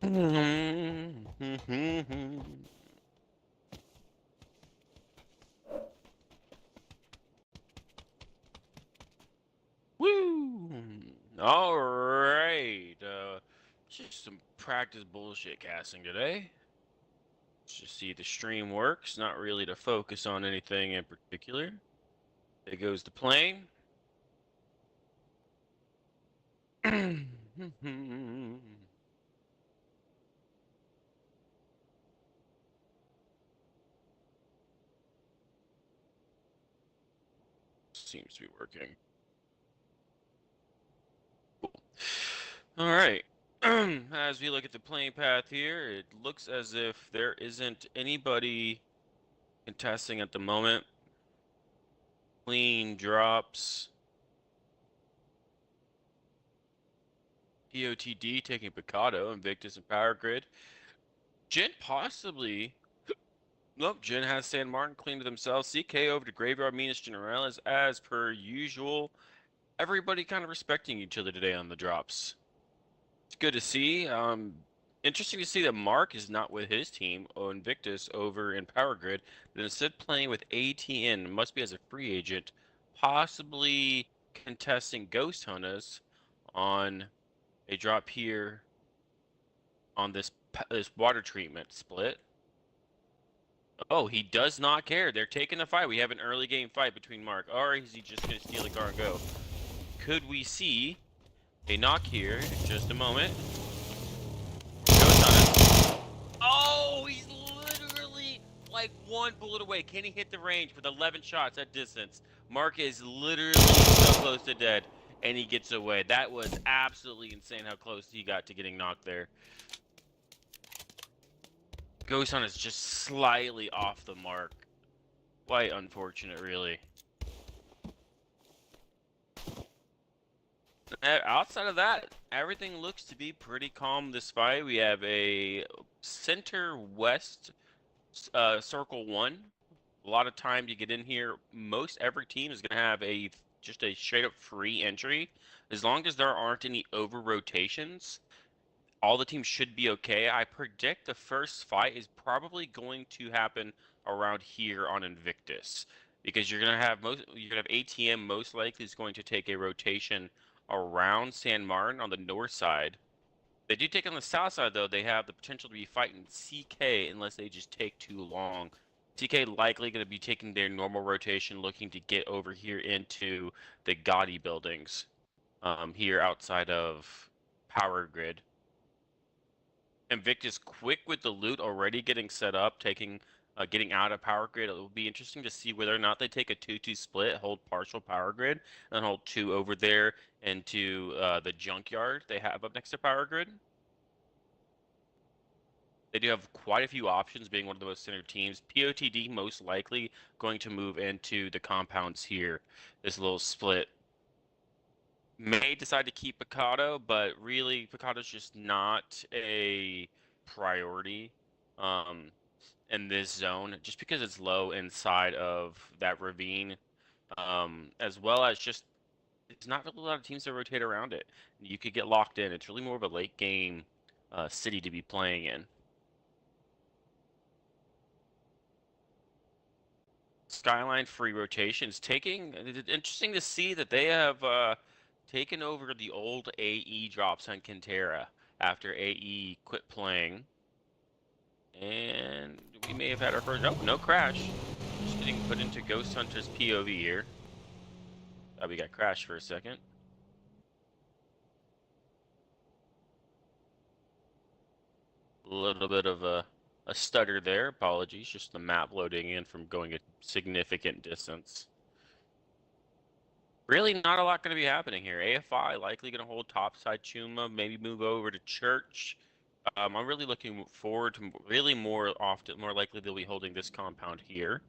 Woo! All right. Just some practice bullshit casting today. Let's just see if the stream works. Not really to focus on anything in particular. There goes the plane. Seems to be working. Cool. All right. As we look at the playing path here, it looks as if there isn't anybody contesting at the moment. Clean drops. POTD taking Picado, Invictus, and Power Grid. Jin possibly. Nope, Jin has San Martin clean to themselves. CK over to Graveyard Minas Generales as per usual. Everybody kind of respecting each other today on the drops. It's good to see. Interesting to see that Mark is not with his team, Invictus, over in Power Grid, but instead playing with ATN, must be as a free agent, possibly contesting Ghost Hunters on a drop here on this water treatment split. Oh, he does not care. They're taking the fight. We have an early game fight between Mark. Or is he just going to steal the car and go? Could we see a knock here in just a moment? Goes on it. Oh, he's literally like one bullet away. Can he hit the range with 11 shots at distance? Mark is literally so close to dead, and he gets away. That was absolutely insane how close he got to getting knocked there. Ghost Hunt is just slightly off the mark. Quite unfortunate, really. Outside of that, everything looks to be pretty calm this fight. We have a center west circle 1. A lot of time to get in here. Most every team is going to have just a straight up free entry. As long as there aren't any over rotations, all the teams should be okay. I predict the first fight is probably going to happen around here on Invictus, because you're gonna have ATM most likely is going to take a rotation around San Martin on the north side. They do take on the south side though. They have the potential to be fighting CK unless they just take too long. CK likely going to be taking their normal rotation, looking to get over here into the Gotti buildings, here outside of Power Grid. Invictus quick with the loot, already getting set up, getting out of Power Grid. It will be interesting to see whether or not they take a 2-2 split, hold partial Power Grid, and hold 2 over there into the junkyard they have up next to Power Grid. They do have quite a few options, being one of the most centered teams. POTD most likely going to move into the compounds here. This little split may decide to keep Picado, but really Picado's just not a priority in this zone, just because it's low inside of that ravine, as well as just it's not really a lot of teams that rotate around it. You could get locked in. It's really more of a late game city to be playing in. Skyline free rotations taking. It's interesting to see that they have taken over the old AE drops on Kintera after AE quit playing. And we may have had our first. Oh, no crash. Just getting put into Ghost Hunter's POV here. We got crashed for a second. A little bit of a stutter there. Apologies. Just the map loading in from going a significant distance. Really not a lot going to be happening here. AFI likely going to hold topside Chuma, maybe move over to Church. I'm really looking forward to more likely they'll be holding this compound here.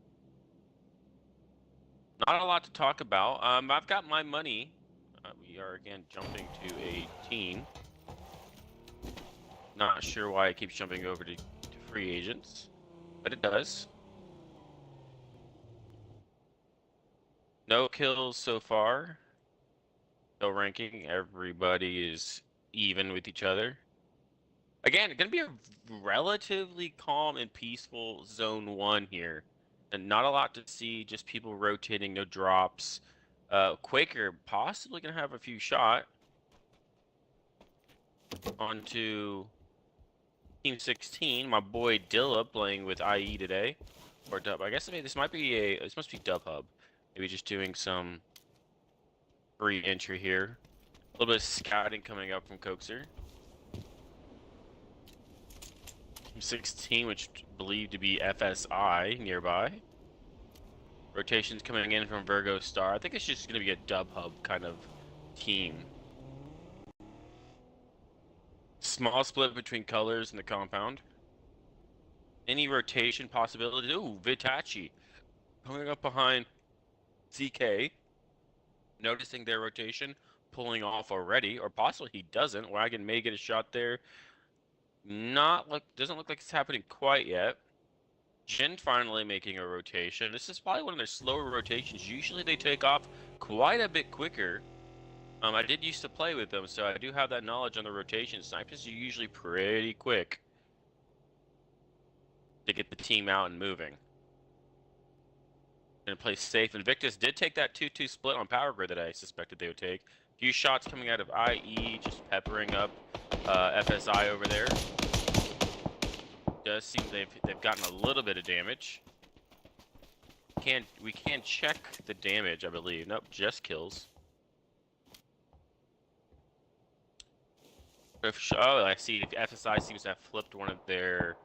Not a lot to talk about. I've got my money. We are again jumping to a team. Not sure why it keeps jumping over to free agents, but it does. No kills so far. No ranking. Everybody is even with each other. Again, going to be a relatively calm and peaceful zone 1 here. And not a lot to see, just people rotating, no drops. Quaker possibly going to have a few shot onto Team 16. My boy Dilla playing with IE today. Or Dub. I guess this must be Dub Hub. Maybe just doing some free entry here. A little bit of scouting coming up from Coaxer. Team 16, which believed to be FSI nearby. Rotations coming in from Virgo Star. I think it's just going to be a Dub Hub kind of team. Small split between colors in the compound. Any rotation possibilities? Ooh, Vitachi coming up behind CK. Noticing their rotation, pulling off already, or possibly he doesn't. Wagon may get a shot there. Doesn't look like it's happening quite yet. Jin finally making a rotation. This is probably one of their slower rotations. Usually they take off quite a bit quicker. I did used to play with them, so I do have that knowledge on the rotation. Snipers are usually pretty quick to get the team out and moving. Gonna play safe. Invictus did take that 2-2 split on Power Grid that I suspected they would take. A few shots coming out of IE, just peppering up FSI over there. Does seem they've gotten a little bit of damage. We can check the damage, I believe. Nope, just kills. Oh, I see. FSI seems to have flipped one of their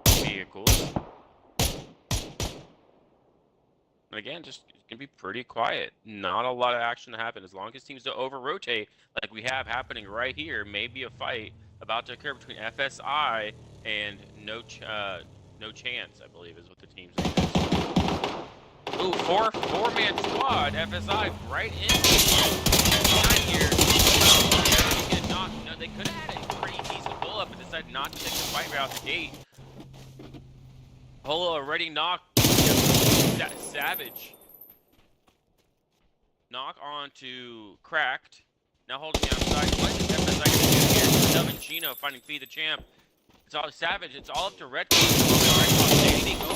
vehicles. And again, just gonna be pretty quiet. Not a lot of action to happen. As long as teams don't over-rotate, like we have happening right here, maybe a fight about to occur between FSI and no chance, I believe, is what the team's name is. Ooh, four-man squad. FSI right in here. No, they could have had a pretty decent pull-up and decided not to take the fight right out the gate. Holo already knocked. Savage. Knock on to Cracked. Now holding the outside. What is FSI going to do here? Delvin Chino finding Fee the Champ. It's all Savage. It's all up to Red Claw. Standing over.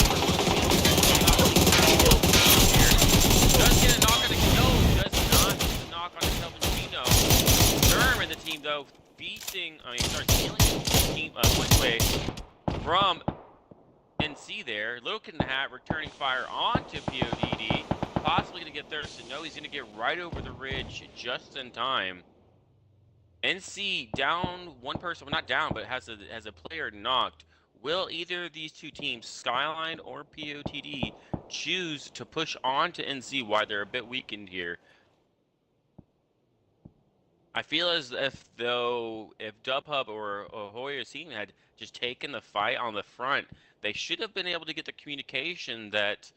Does get a knock on the kill. Does not get a knock on the Delvin Chino. Sturm in the team, though, starts stealing the team one way from NC there. Little Kid in the Hat returning fire onto PODD. Possibly going to get Thurston. No, he's going to get right over the ridge just in time. NC down one person. Well, not down, but has a player knocked. Will either of these two teams, Skyline or POTD, choose to push on to NC while they're a bit weakened here? I feel as if Dubhub or Hoyer's team had just taken the fight on the front, they should have been able to get the communication that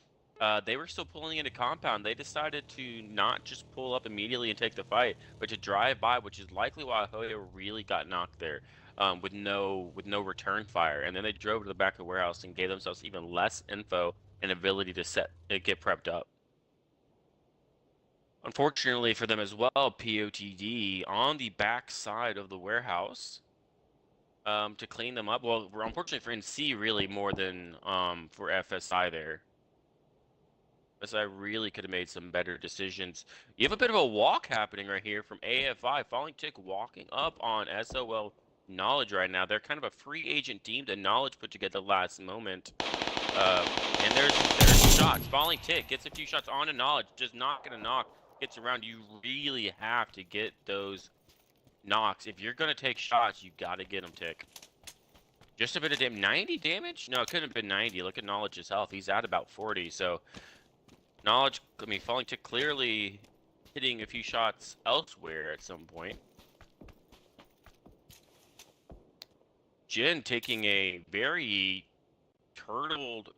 they were still pulling into compound. They decided to not just pull up immediately and take the fight, but to drive by, which is likely why Hoyer really got knocked there with no return fire. And then they drove to the back of the warehouse and gave themselves even less info and ability to get prepped up. Unfortunately for them as well, POTD on the back side of the warehouse to clean them up. Well, unfortunately for NC, really more than for FSI there. FSI really could have made some better decisions. You have a bit of a walk happening right here from AFI. Falling Tick walking up on SOL Knowledge right now. They're kind of a free agent team that Knowledge put together last moment. And there's shots. Falling Tick gets a few shots on to Knowledge. Just not going to knock. Gets around. You really have to get those knocks. If you're going to take shots, you got to get them, Tick. Just a bit of damage. 90 damage? No, it couldn't have been 90. Look at Knowledge's health. He's at about 40. So, Knowledge, Falling Tick clearly hitting a few shots elsewhere at some point. Jin taking a very turtled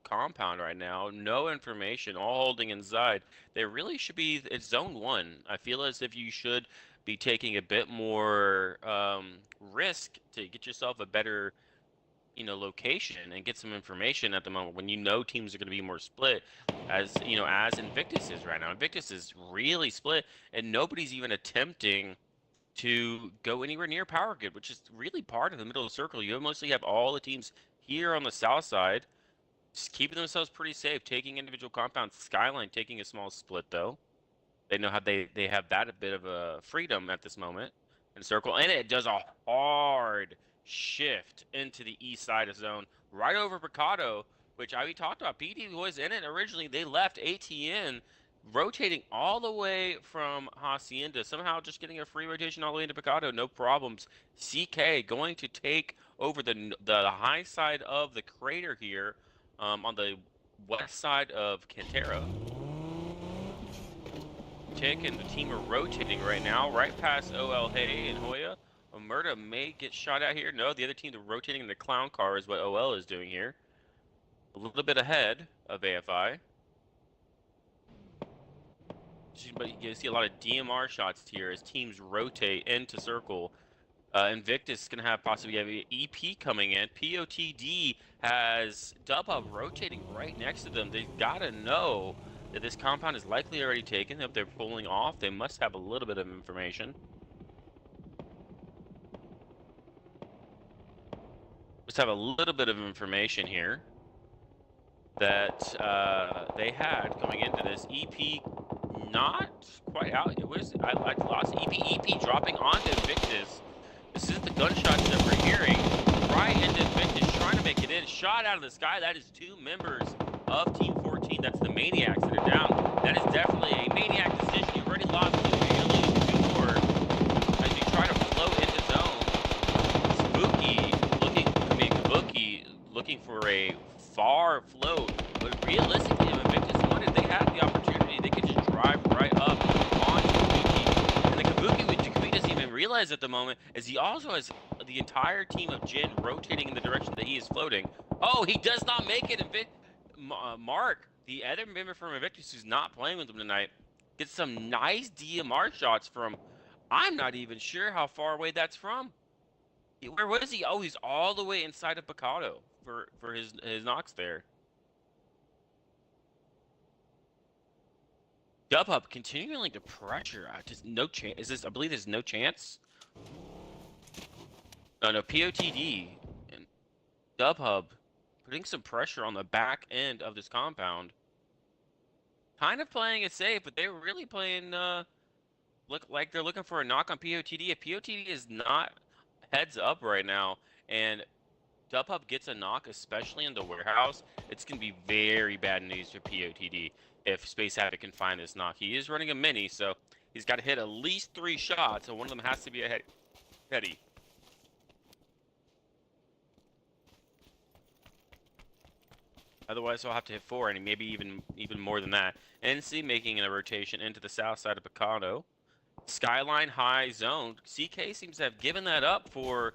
compound right now. No information, all holding inside. They really should be, it's zone 1. I feel as if you should be taking a bit more risk to get yourself a better location and get some information at the moment when teams are going to be more split, as Invictus is right now. Invictus is really split and nobody's even attempting to go anywhere near power grid, which is really part of the middle of the circle. You mostly have all the teams here on the south side, just keeping themselves pretty safe, taking individual compounds. Skyline taking a small split though. They know how they have that a bit of a freedom at this moment in circle, and it does a hard shift into the east side of zone, right over Picado, which we talked about. PD was in it originally. They left ATN rotating all the way from Hacienda, somehow just getting a free rotation all the way into Picado, no problems. CK going to take over the high side of the crater here, on the west side of Cantera. Tick and the team are rotating right now, right past OL Hay and Hoya. Omerta may get shot out here. No, the other team, they're rotating in the clown car is what OL is doing here. A little bit ahead of AFI. But you see a lot of DMR shots here as teams rotate into circle. Invictus is going to have possibly have an EP coming in. POTD has Dubhub rotating right next to them. They've got to know that this compound is likely already taken. If they're pulling off, they must have a little bit of information. Must have a little bit of information here that they had coming into this. EP not quite out. It was I lost EP dropping onto Invictus. This is the gunshots that we're hearing right into Invictus, trying to make it in. Shot out of the sky. That is 2 members of Team 14. That's the Maniacs that are down. That is definitely a Maniac decision. You've already lost 2. You're losing 2 more as you try to float into zone. Spooky looking for a far float, but realistically, if Invictus wanted, they had the opportunity. They could just drive right up onto Kabuki. And the Kabuki, which Kabuki doesn't even realize at the moment, is he also has the entire team of Jin rotating in the direction that he is floating. Oh, he does not make it. Mark, the other member from Invictus who's not playing with him tonight, gets some nice DMR shots from, I'm not even sure how far away that's from. Where was he? Oh, he's all the way inside of Picado for his knocks there. Dubhub continuing to pressure. Just no chance. Is this? I believe there's no chance. No, POTD and Dubhub putting some pressure on the back end of this compound. Kind of playing it safe, but they're really playing look like they're looking for a knock on POTD. If POTD is not heads up right now and Dubhub gets a knock, especially in the warehouse, it's going to be very bad news for POTD if Space Havoc can find this knock. He is running a mini, so he's got to hit at least 3 shots, and one of them has to be a heady. Otherwise, he'll have to hit 4, and maybe even more than that. NC making a rotation into the south side of Picado. Skyline high zone. CK seems to have given that up for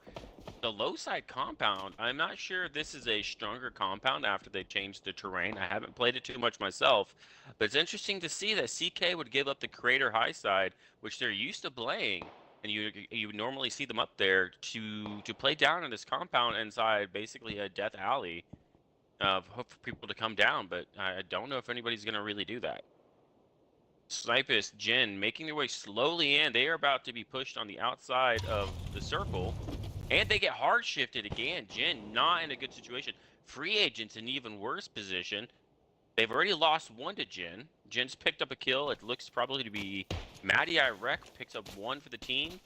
the low side compound. I'm not sure if this is a stronger compound after they changed the terrain. I haven't played it too much myself, but it's interesting to see that CK would give up the crater high side, which they're used to playing, and you would normally see them up there to play down in this compound inside basically a death alley. Hope for people to come down, but I don't know if anybody's going to really do that. Snipist, Jin making their way slowly in. They are about to be pushed on the outside of the circle, and they get hard shifted again. Jin not in a good situation. Free Agents in an even worse position. They've already lost 1 to Jin. Jin's picked up a kill. It looks probably to be Matty Irek picks up 1 for the team.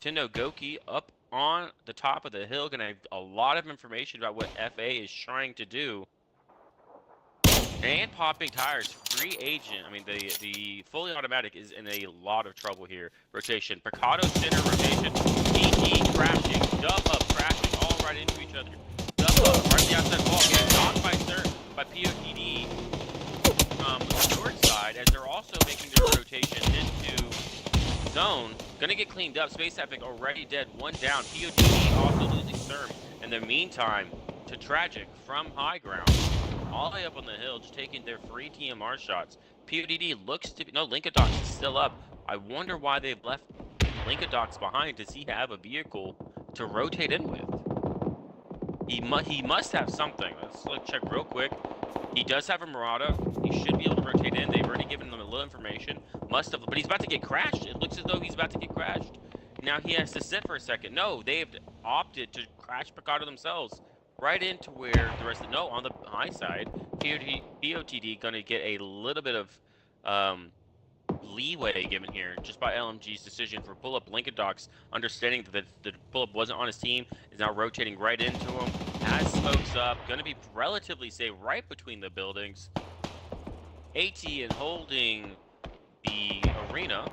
Tendo Goki up on the top of the hill. Gonna have a lot of information about what FA is trying to do. And popping tires. Free Agent. I mean, the fully automatic is in a lot of trouble here. Rotation. Picado center rotation. DT crashing. Dubhub crashing. All right into each other. Dubhub right on the outside wall. Getting knocked by POTD from the north side as they're also making their rotation into zone. Gonna get cleaned up. Space Epic already dead. 1 down. POTD also losing Therm. In the meantime, to Tragic from high ground. All the way up on the hill, just taking their free TMR shots. PODD looks to be... No, Linkadox is still up. I wonder why they've left Linkadox behind. Does he have a vehicle to rotate in with? He must have something. Let's check real quick. He does have a Murata. He should be able to rotate in. They've already given them a little information. Must have... But he's about to get crashed. It looks as though he's about to get crashed. Now he has to sit for a second. No, they've opted to crash Picado themselves right into where the rest of no, on the high side, POTD gonna get a little bit of leeway given here just by LMG's decision for pull-up Lincoln Docs, understanding that the pull-up wasn't on his team, is now rotating right into him. Has smokes up, gonna be relatively safe right between the buildings. AT and holding the arena.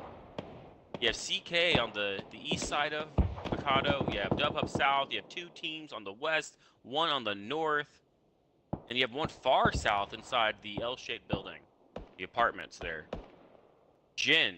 You have CK on the east side of Picado. You have Dub up south. You have two teams on the west, one on the north, and you have one far south inside the L-shaped building, the apartments there. Jin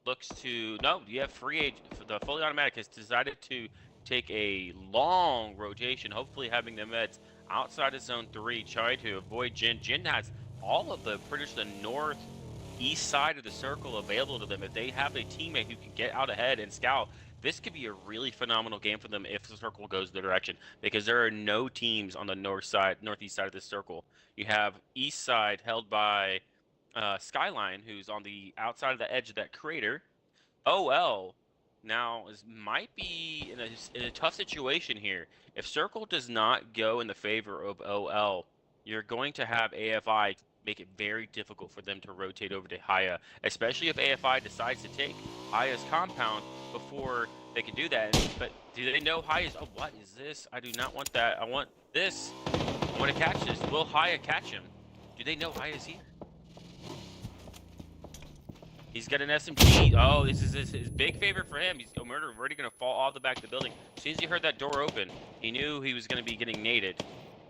looks to no. You have free agent. The fully automatic has decided to take a long rotation, hopefully having the meds outside of zone 3, trying to avoid Jin. Jin has all of the pretty much the northeast side of the circle available to them. If they have a teammate who can get out ahead and scout, this could be a really phenomenal game for them if the circle goes their direction, because there are no teams on the northeast side of this circle. You have east side held by Skyline, who's on the outside of the edge of that crater. OL now might be in a tough situation here. If circle does not go in the favor of OL, you're going to have AFI make it very difficult for them to rotate over to Haya, especially if AFI decides to take Haya's compound before they can do that. But do they know Haya's? Oh, what is this? I do not want that. I want this. I want to catch this. Will Haya catch him? Do they know Haya's here? He's got an SMG. Oh, this is his big favorite for him. He's already going to fall off the back of the building. As soon as he heard that door open, he knew he was going to be getting naded.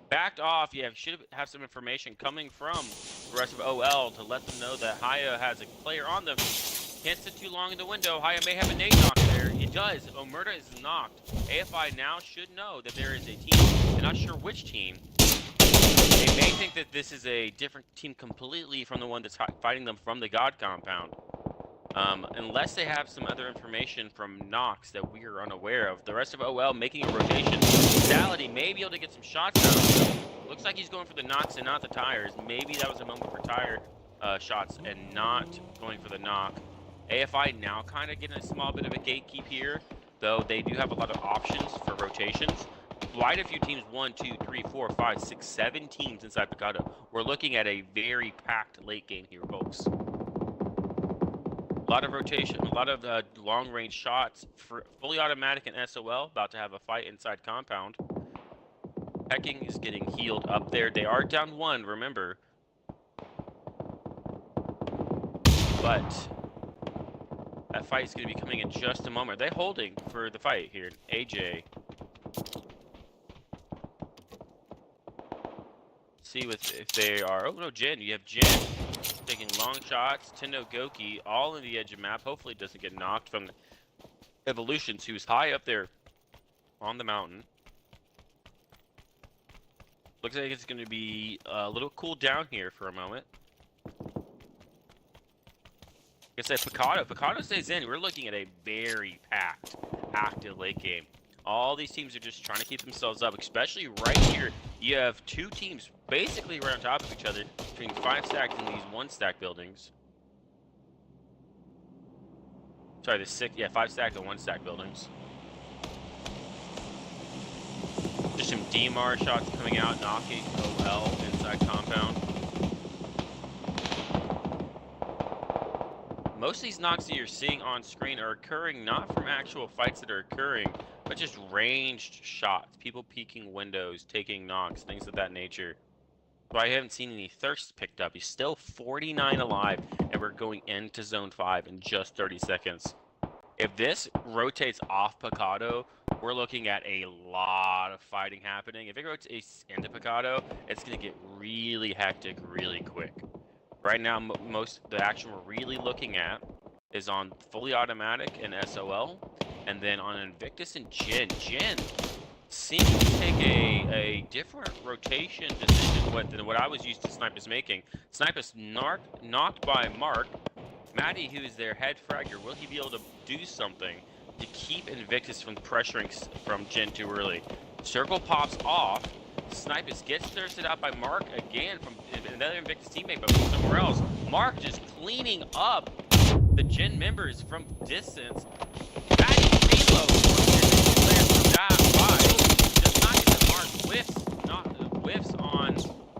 Backed off. Yeah, should have some information coming from the rest of OL to let them know that Haya has a player on them. Can't sit too long in the window. Haya may have a nade knock there. It does. Omerta is knocked. AFI now should know that there is a team. They're not sure which team. They may think that this is a different team completely from the one that's fighting them from the God compound. Unless they have some other information from Nox that we are unaware of. The rest of OL making a rotation. Salady may be able to get some shots out. Looks like he's going for the Nox and not the tires. Maybe that was a moment for tire shots and not going for the knock. AFI now kind of getting a small bit of a gatekeep here, though they do have a lot of options for rotations. Quite a few teams, 1, 2, 3, 4, 5, 6, 7 teams inside Picado. We're looking at a very packed late game here, folks. A lot of rotation, a lot of long-range shots. For fully automatic and SOL, about to have a fight inside compound. Hecking is getting healed up there. They are down 1, remember. But that fight is going to be coming in just a moment. Are they holding for the fight here? AJ. See if they are. Oh no, Jin. You have Jin taking long shots. Tendo Goki all in the edge of map. Hopefully it doesn't get knocked from the Evolutions, who's high up there on the mountain. Looks like it's going to be a little cool down here for a moment. Like I said, Picado stays in. We're looking at a very packed, active late game. All these teams are just trying to keep themselves up, especially right here. You have two teams basically right on top of each other between 5 stacked and these 1 stack buildings. Sorry, the 5 stacked and 1 stack buildings. Just some DMR shots coming out, knocking OL inside compound. Most of these knocks that you're seeing on screen are occurring not from actual fights that are occurring, but just ranged shots. People peeking windows, taking knocks, things of that nature. But I haven't seen any thirsts picked up. He's still 49 alive, and we're going into Zone 5 in just 30 seconds. If this rotates off Picado, we're looking at a lot of fighting happening. If it rotates into Picado, it's going to get really hectic really quick. Right now, most the action we're really looking at is on fully automatic and SOL, and then on Invictus and Jin. Jin seems to take a different rotation decision than what I was used to Snipers making. Snipers knocked by Mark. Maddie, who is their head fragger, will he be able to do something to keep Invictus from pressuring from Jin too early? Circle pops off. Snipers gets thirsted out by Mark again from another Invictus teammate, but from somewhere else. Mark just cleaning up the Jin members from distance. Maddie solo. Players from that five does not get the mark. Whiffs on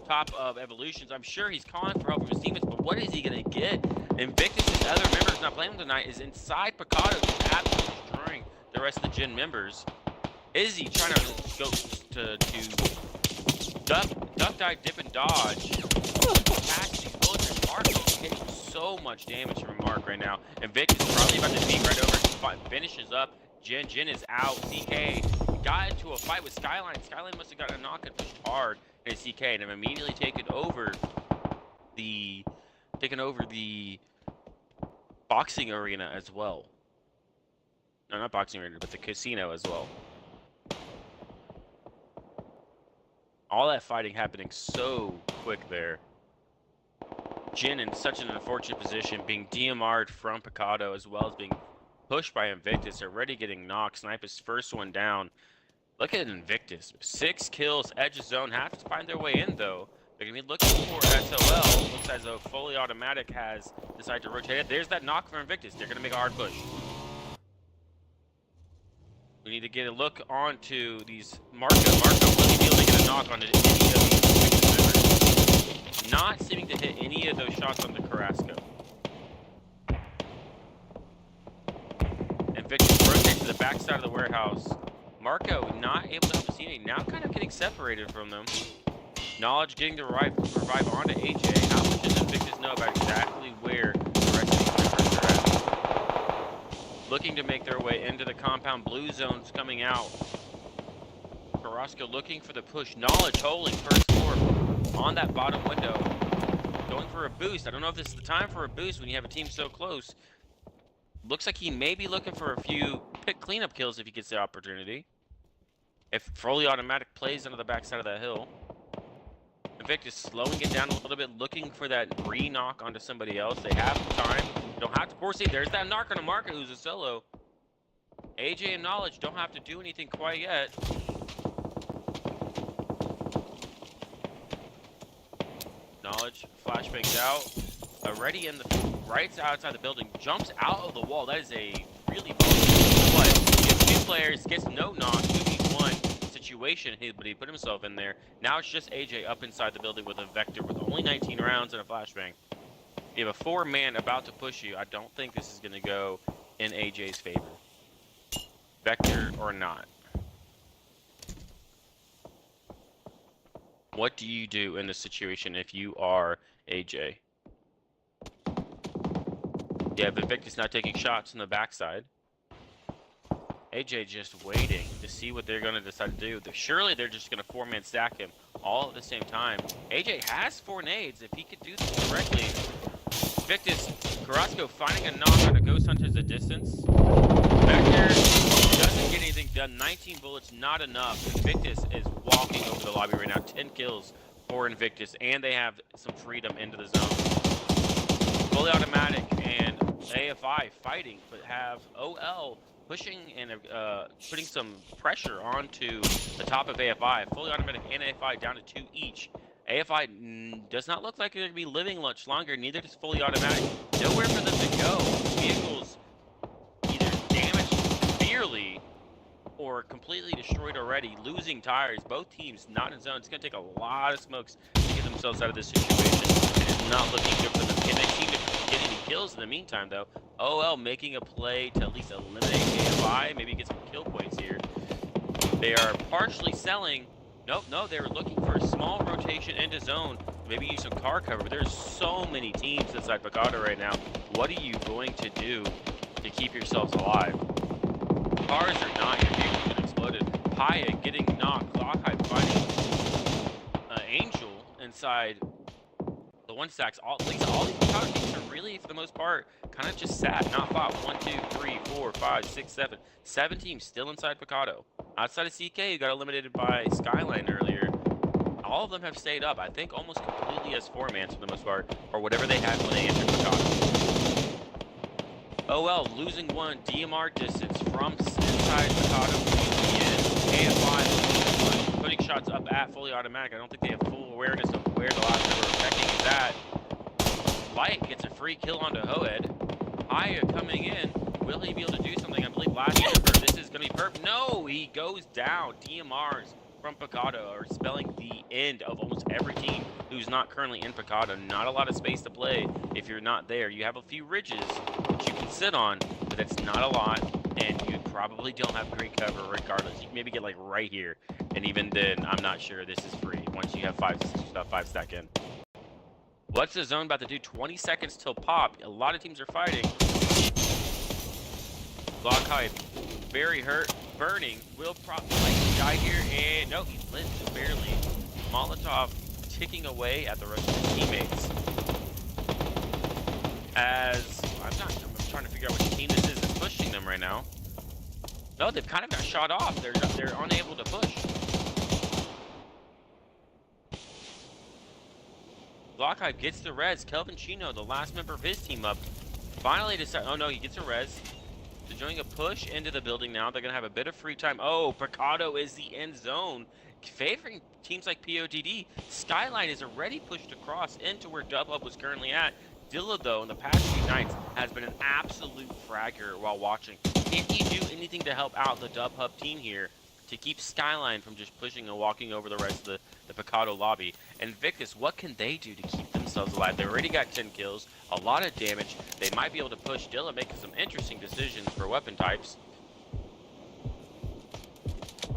top of Evolutions. I'm sure he's calling for help from his teammates, but what is he gonna get? Invictus' other members not playing tonight is inside Picado, just absolutely destroying the rest of the Gen members. Izzy trying to go to duck, dive, dip, and dodge. Catch these bullets, and Mark is getting so much damage from Mark right now. Invictus is probably about to peek right over. Finishes up. Jen is out. CK got into a fight with Skyline. Skyline must have got a knock and pushed hard into CK, and have immediately taken over the boxing arena as well. No, not boxing arena, but the casino as well. All that fighting happening so quick there. Jin in such an unfortunate position, being DMR'd from Picado as well as being pushed by Invictus, already getting knocked. Snipe his first one down. Look at Invictus. 6 kills, edge of zone. Have to find their way in though. They're going to be looking for SOL. Looks as though Fully Automatic has decided to rotate it. There's that knock from Invictus. They're going to make a hard push. We need to get a look onto these Marco. Marco will be able to get a knock onto any of these members. Not seeming to hit any of those shots onto Carrasco. Invictus rotates to the backside of the warehouse. Marco not able to help his teammate. Now kind of getting separated from them. Knowledge getting the revive onto AJ. How much does Invictus know about exactly where the rest of these members are at? Looking to make their way into the compound. Blue zone's coming out. Carrasco looking for the push. Knowledge holding first floor on that bottom window. Going for a boost. I don't know if this is the time for a boost when you have a team so close. Looks like he may be looking for a few cleanup kills if he gets the opportunity. If Fully Automatic plays under the backside of that hill. Invictus slowing it down a little bit, looking for that re-knock onto somebody else. They have time. Don't have to force it. There's that knock on a Marco who's a solo. AJ and Knowledge don't have to do anything quite yet. Knowledge flashbangs out. Already in the right outside the building. Jumps out of the wall. That is a really vulnerable play. Gets 2 players, gets no knock, 2v1 situation, but he put himself in there. Now it's just AJ up inside the building with a Vector with only 19 rounds and a flashbang. You have a 4-man about to push you. I don't think this is going to go in AJ's favor. Vector or not. What do you do in this situation if you are AJ? Yeah, Invictus not taking shots on the backside. AJ just waiting to see what they're going to decide to do. Surely they're just going to 4-man stack him all at the same time. AJ has 4 nades. If he could do this correctly. Invictus, Carrasco finding a knock on a Ghost Hunt at a distance. Vector doesn't get anything done. 19 bullets, not enough. Invictus is walking over the lobby right now. 10 kills for Invictus, and they have some freedom into the zone. Fully Automatic and AFI fighting, but have OL pushing and putting some pressure onto the top of AFI. Fully Automatic and AFI down to 2 each. AFI does not look like they're going to be living much longer. Neither does Fully Automatic. Nowhere for them to go. Vehicles either damaged severely or completely destroyed already. Losing tires. Both teams not in zone. It's going to take a lot of smokes to get themselves out of this situation. It is not looking good for them. Can they seem to get any kills in the meantime, though? OL making a play to at least eliminate AFI. Maybe get some kill points here. They are partially selling. Nope, no, they were looking for a small rotation into zone. Maybe use some car cover, but there's so many teams inside Picado right now. What are you going to do to keep yourselves alive? Cars are not, your vehicle's been exploded. Paya getting knocked. Clockhide fighting Angel inside the 1 stacks. At least all these Picado teams are really, for the most part, kind of just sat, not fought. 1, 2, 3, 4, 5, 6, 7. 7 teams still inside Picado. Outside of CK, who got eliminated by Skyline earlier, all of them have stayed up. I think almost completely as 4-mans for the most part, or whatever they had when they entered Picado. OL losing 1, DMR distance from inside Picado. AFI putting shots up at Fully Automatic. I don't think they have full awareness of where the last number of checking is at. Light gets a free kill onto Hoed. Aya coming in. Will he be able to do something? I believe last number, this is gonna be perfect. No, he goes down. DMRs from Picado are spelling the end of almost every team who's not currently in Picado. Not a lot of space to play if you're not there. You have a few ridges that you can sit on, but that's not a lot, and you probably don't have great cover regardless. You can maybe get like right here, and even then, I'm not sure this is free once you have five stack in. What's the zone about to do? 20 seconds till pop. A lot of teams are fighting. Lockhide, very hurt, burning. Will probably die here, and no, he lives just barely. Molotov ticking away at the rest of his teammates. As I'm trying to figure out which team this is that's pushing them right now. No, they've kind of got shot off. They're unable to push. Lockhide gets the res. Kelvin Chino, the last member of his team up, finally decides. Oh no, he gets a res. They're doing a push into the building now. They're going to have a bit of free time. Oh, Picado is the end zone. Favoring teams like POTD. Skyline is already pushed across into where Dubhub was currently at. Dilla, though, in the past few nights, has been an absolute fragger while watching. Can he do anything to help out the Dubhub team here to keep Skyline from just pushing and walking over the rest of the Picado lobby? And Victus, what can they do to keep themselves alive? They already got 10 kills, a lot of damage. They might be able to push Dilla, making some interesting decisions for weapon types.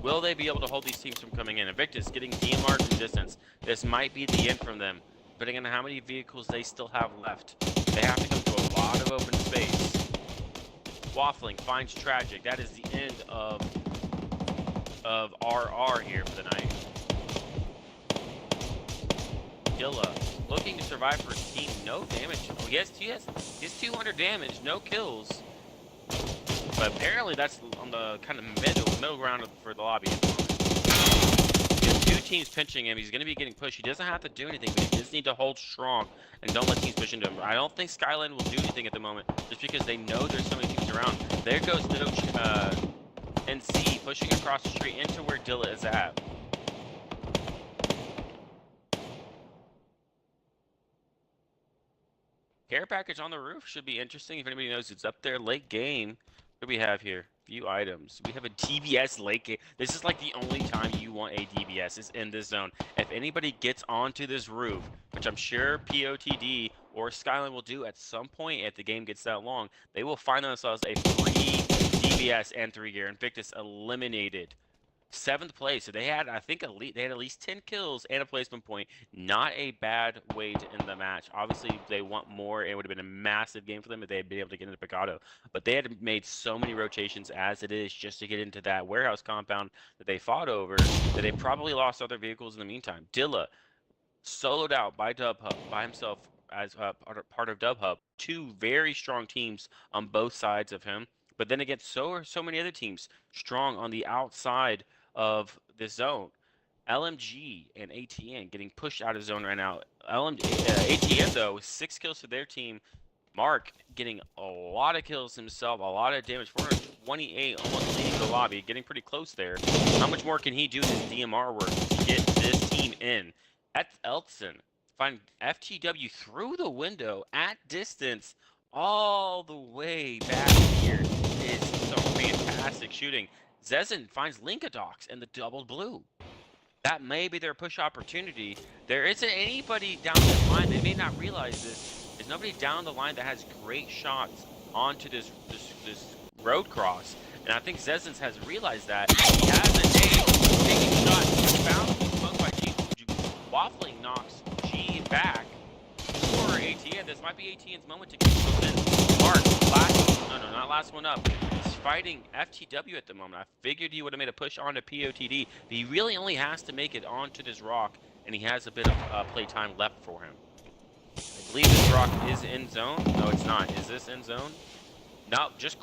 Will they be able to hold these teams from coming in? Invictus getting DMR from distance. This might be the end from them, depending on how many vehicles they still have left. They have to come to a lot of open space. Waffling finds Tragic. That is the end of RR here for the night. Dilla looking to survive for his team. No damage. Well, he has 200 damage, no kills. But apparently that's on the kind of middle ground for the lobby. He has two teams pinching him. He's going to be getting pushed. He doesn't have to do anything, but he just need to hold strong and don't let teams push into him. I don't think Skyline will do anything at the moment, just because they know there's so many teams around. There goes NC pushing across the street into where Dilla is at. Care package on the roof should be interesting if anybody knows it's up there. Late game. What do we have here? Few items. We have a DBS late game. This is like the only time you want a DBS is in this zone. If anybody gets onto this roof, which I'm sure POTD or Skyline will do at some point if the game gets that long, they will find themselves a free DBS and 3 gear. Invictus eliminated. 7th place, so they had, I think, they had at least 10 kills and a placement point. Not a bad way to end the match. Obviously, if they want more, it would have been a massive game for them if they had been able to get into Picado. But they had made so many rotations as it is just to get into that warehouse compound that they fought over that they probably lost other vehicles in the meantime. Dilla, soloed out by Dubhub, by himself as part of Dubhub. 2 very strong teams on both sides of him. But then again, so are so many other teams strong on the outside of this zone. LMG and ATN getting pushed out of zone right now. ATN, though, 6 kills to their team. Mark getting a lot of kills himself, a lot of damage. 428, almost leading the lobby, getting pretty close there. How much more can he do this DMR work to get this team in? That's Elton. Find FTW through the window at distance all the way back here. It's some fantastic shooting. Zezin finds Linkadox and the double blue. That may be their push opportunity. There isn't anybody down the line. They may not realize this. There's nobody down the line that has great shots onto this road cross. And I think Zezin has realized that. He has a nade, taking shots. Found smoke by G. Waffling knocks G back for ATN. This might be ATN's moment to get close in. Mark, last one up. He's fighting FTW at the moment. I figured he would have made a push onto POTD, but he really only has to make it onto this rock, and he has a bit of play time left for him. I believe this rock is in zone. No, it's not. Is this in zone? No, just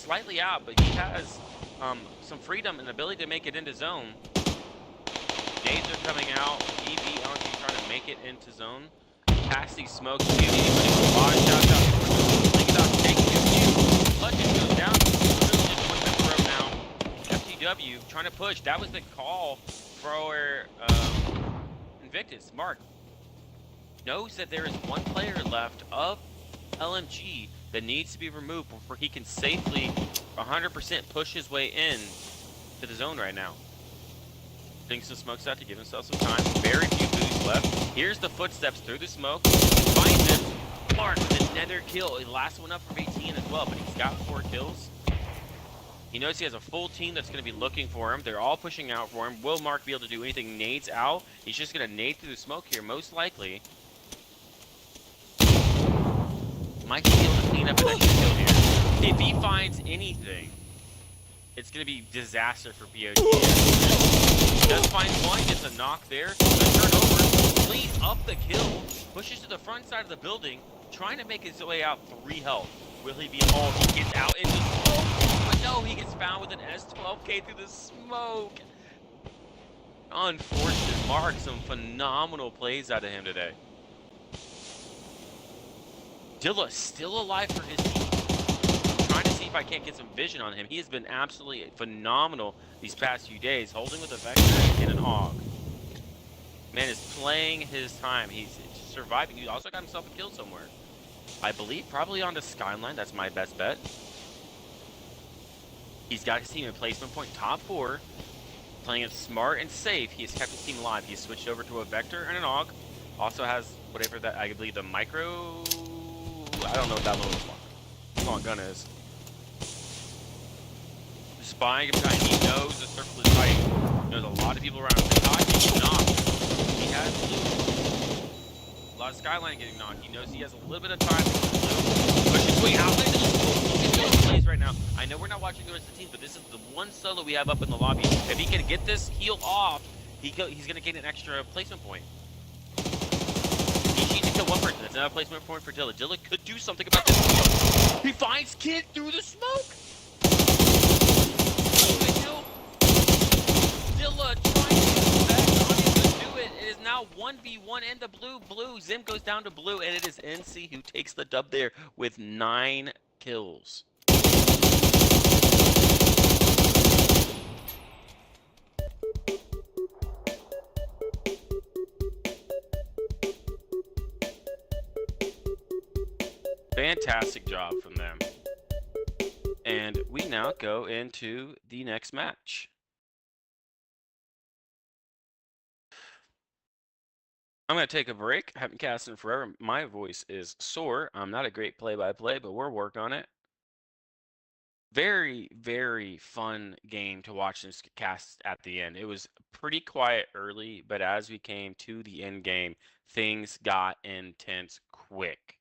slightly out, but he has some freedom and ability to make it into zone. Nades are coming out. EV Auntie trying to make it into zone. Past these smokes. A lot of shots out. Linkadox taking a few. Clutches goes down. Literally just 1 member up now. FTW trying to push. That was the call for Invictus. Mark knows that there is 1 player left of LMG that needs to be removed before he can safely 100% push his way in to the zone right now. Putting some smokes out to give himself some time. Very few boosts left. Here's the footsteps through the smoke. Finds him. Mark with another kill. The last one up from 18 as well, but he's got 4 kills. He knows he has a full team that's going to be looking for him. They're all pushing out for him. Will Mark be able to do anything? Nades out. He's just going to nade through the smoke here, most likely. Might be able to clean up an extra kill here. If he finds anything, it's going to be disaster for BOG. Does find one, gets a knock there. Good turn over, clean up the kill, pushes to the front side of the building, trying to make his way out 3 health. Will he be hauled? He gets out into smoke, but no, he gets found with an S12K through the smoke. Unfortunate. Mark, some phenomenal plays out of him today. Dilla still alive for his team. I'm trying to see if I can't get some vision on him. He has been absolutely phenomenal these past few days, holding with a Vector and an Hog. Man is playing his time. He's surviving. He also got himself a kill somewhere. I believe probably on the Skyline. That's my best bet. He's got his team in placement point top 4. Playing it smart and safe. He has kept his team alive. He's switched over to a Vector and an AUG. Also has whatever that, I believe the micro... I don't know what that little long gun is. Spying him tight. He knows the circle is tight. He knows a lot of people around him. He's knocked. He has blue. A lot of Skyline getting knocked. He knows he has a little bit of time to get blue. Push his way out. Look at those plays right now. I know we're not watching the rest of the team, but this is the one solo we have up in the lobby. If he can get this heal off, he's going to gain an extra placement point. He needs to kill one person. That's another placement point for Dilla. Dilla could do something about this heal. He finds Kid through the smoke. Dilla trying to get his back on him to do it. It is now 1v1 in the blue. Zim goes down to blue, and it is NC who takes the dub there with 9 kills. Fantastic job from them. And we now go into the next match. I'm going to take a break. I haven't cast in forever. My voice is sore. I'm not a great play-by-play, but we're working on it. Very, very fun game to watch this cast at the end. It was pretty quiet early, but as we came to the end game, things got intense quick.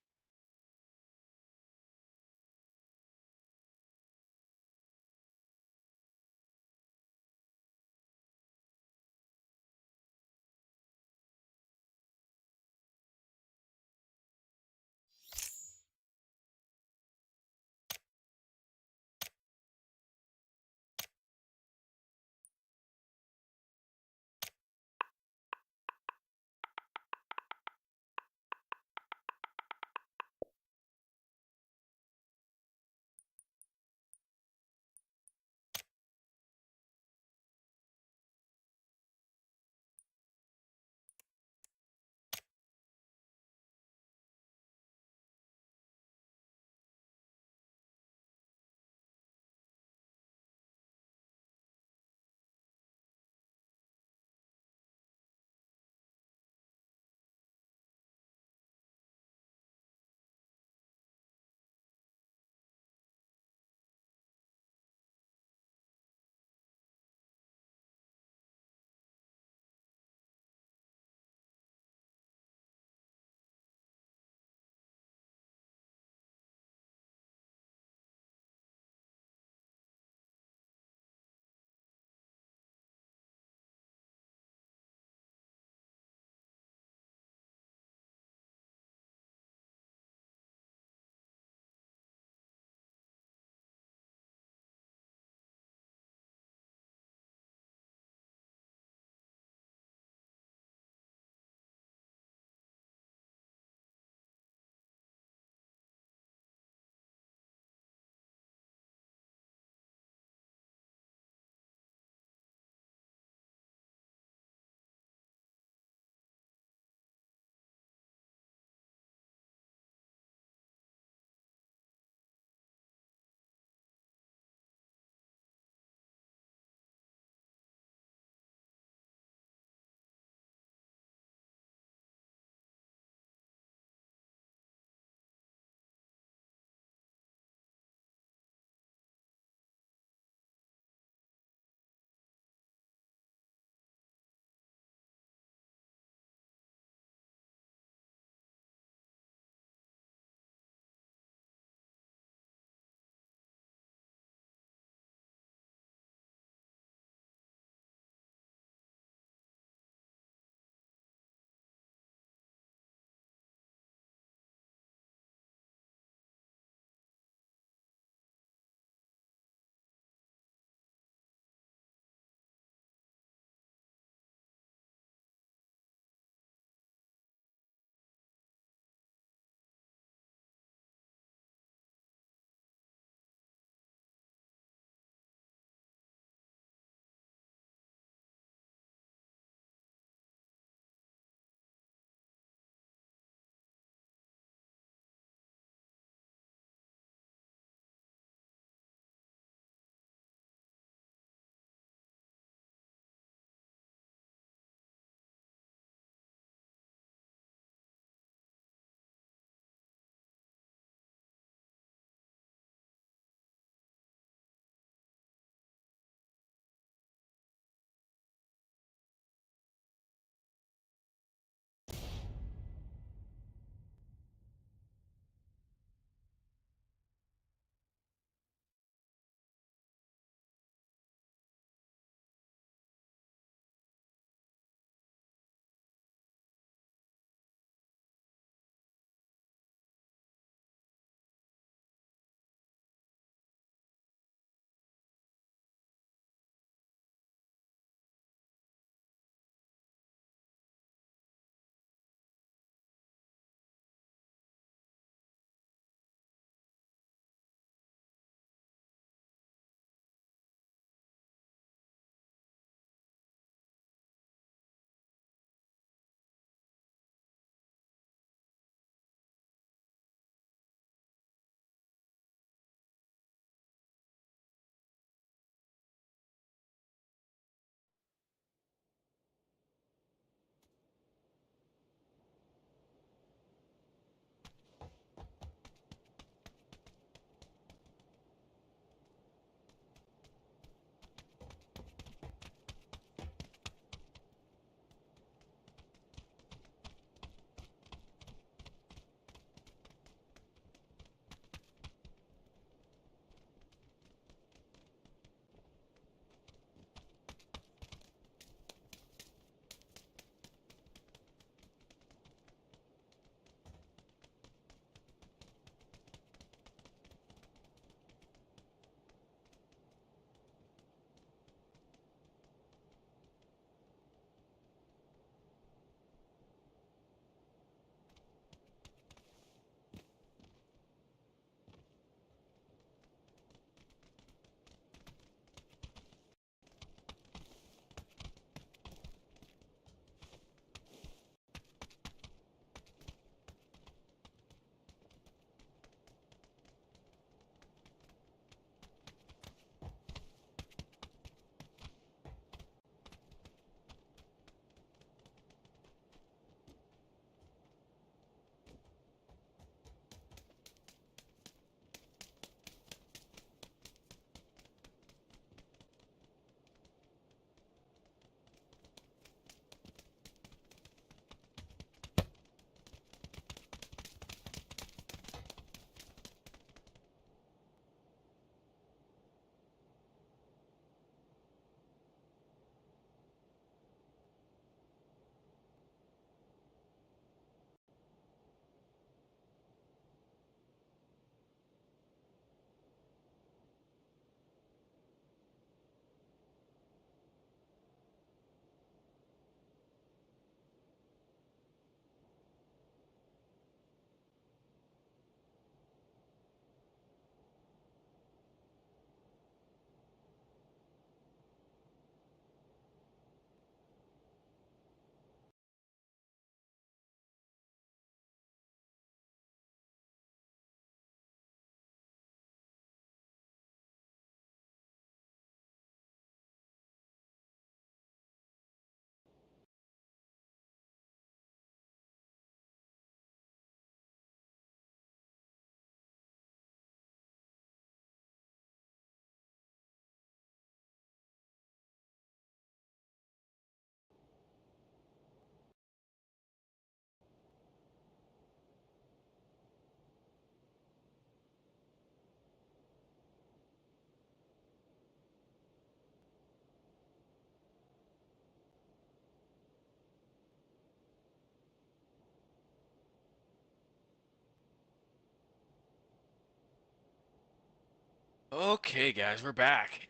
Okay, guys, we're back.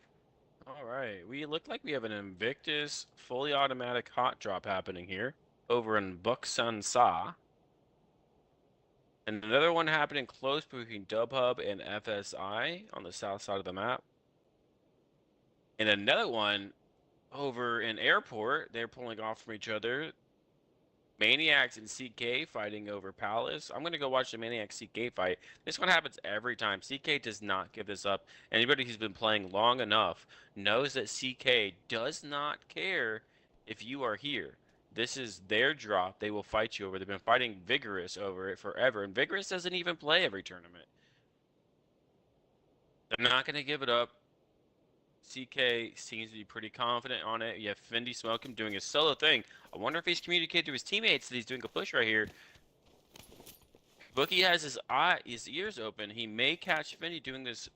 All right, we look like we have an Invictus fully automatic hot drop happening here over in Buksan Sa. And another one happening close between Dubhub and FSI on the south side of the map. And another one over in Airport. They're pulling off from each other. Maniacs and CK fighting over Palace. I'm going to go watch the Maniacs CK fight. This one happens every time. CK does not give this up. Anybody who's been playing long enough knows that CK does not care if you are here. This is their drop. They will fight you over. They've been fighting Vigorous over it forever, and Vigorous doesn't even play every tournament. They're not going to give it up. CK seems to be pretty confident on it. You have Fendi Smoke him doing his solo thing. I wonder if he's communicated to his teammates that he's doing a push right here. Bookie has his ears open. He may catch Fendi doing this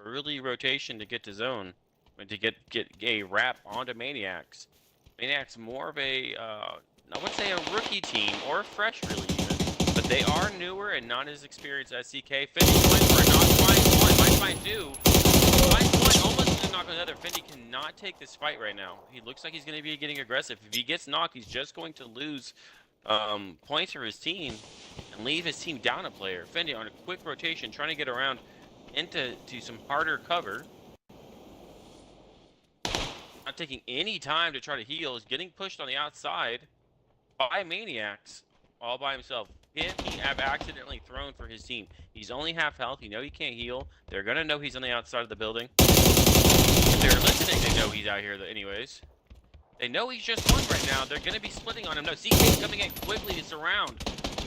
early rotation to get to zone and to get a wrap onto Maniacs. Maniacs more of a I would say a rookie team or a fresh really even, but they are newer and not as experienced as CK. Fendi going for a knock, finds one, might find two. Finds one, almost did knock on the other. Fendi cannot take this fight right now. He looks like he's going to be getting aggressive. If he gets knocked, he's just going to lose points for his team and leave his team down a player. Fendi on a quick rotation, trying to get around into some harder cover. Not taking any time to try to heal. Is getting pushed on the outside by Maniacs all by himself. He have accidentally thrown for his team. He's only half health. You know he can't heal. They're going to know he's on the outside of the building. If they're listening, they know he's out here anyways. They know he's just one right now. They're going to be splitting on him. No, CK's coming in quickly to surround.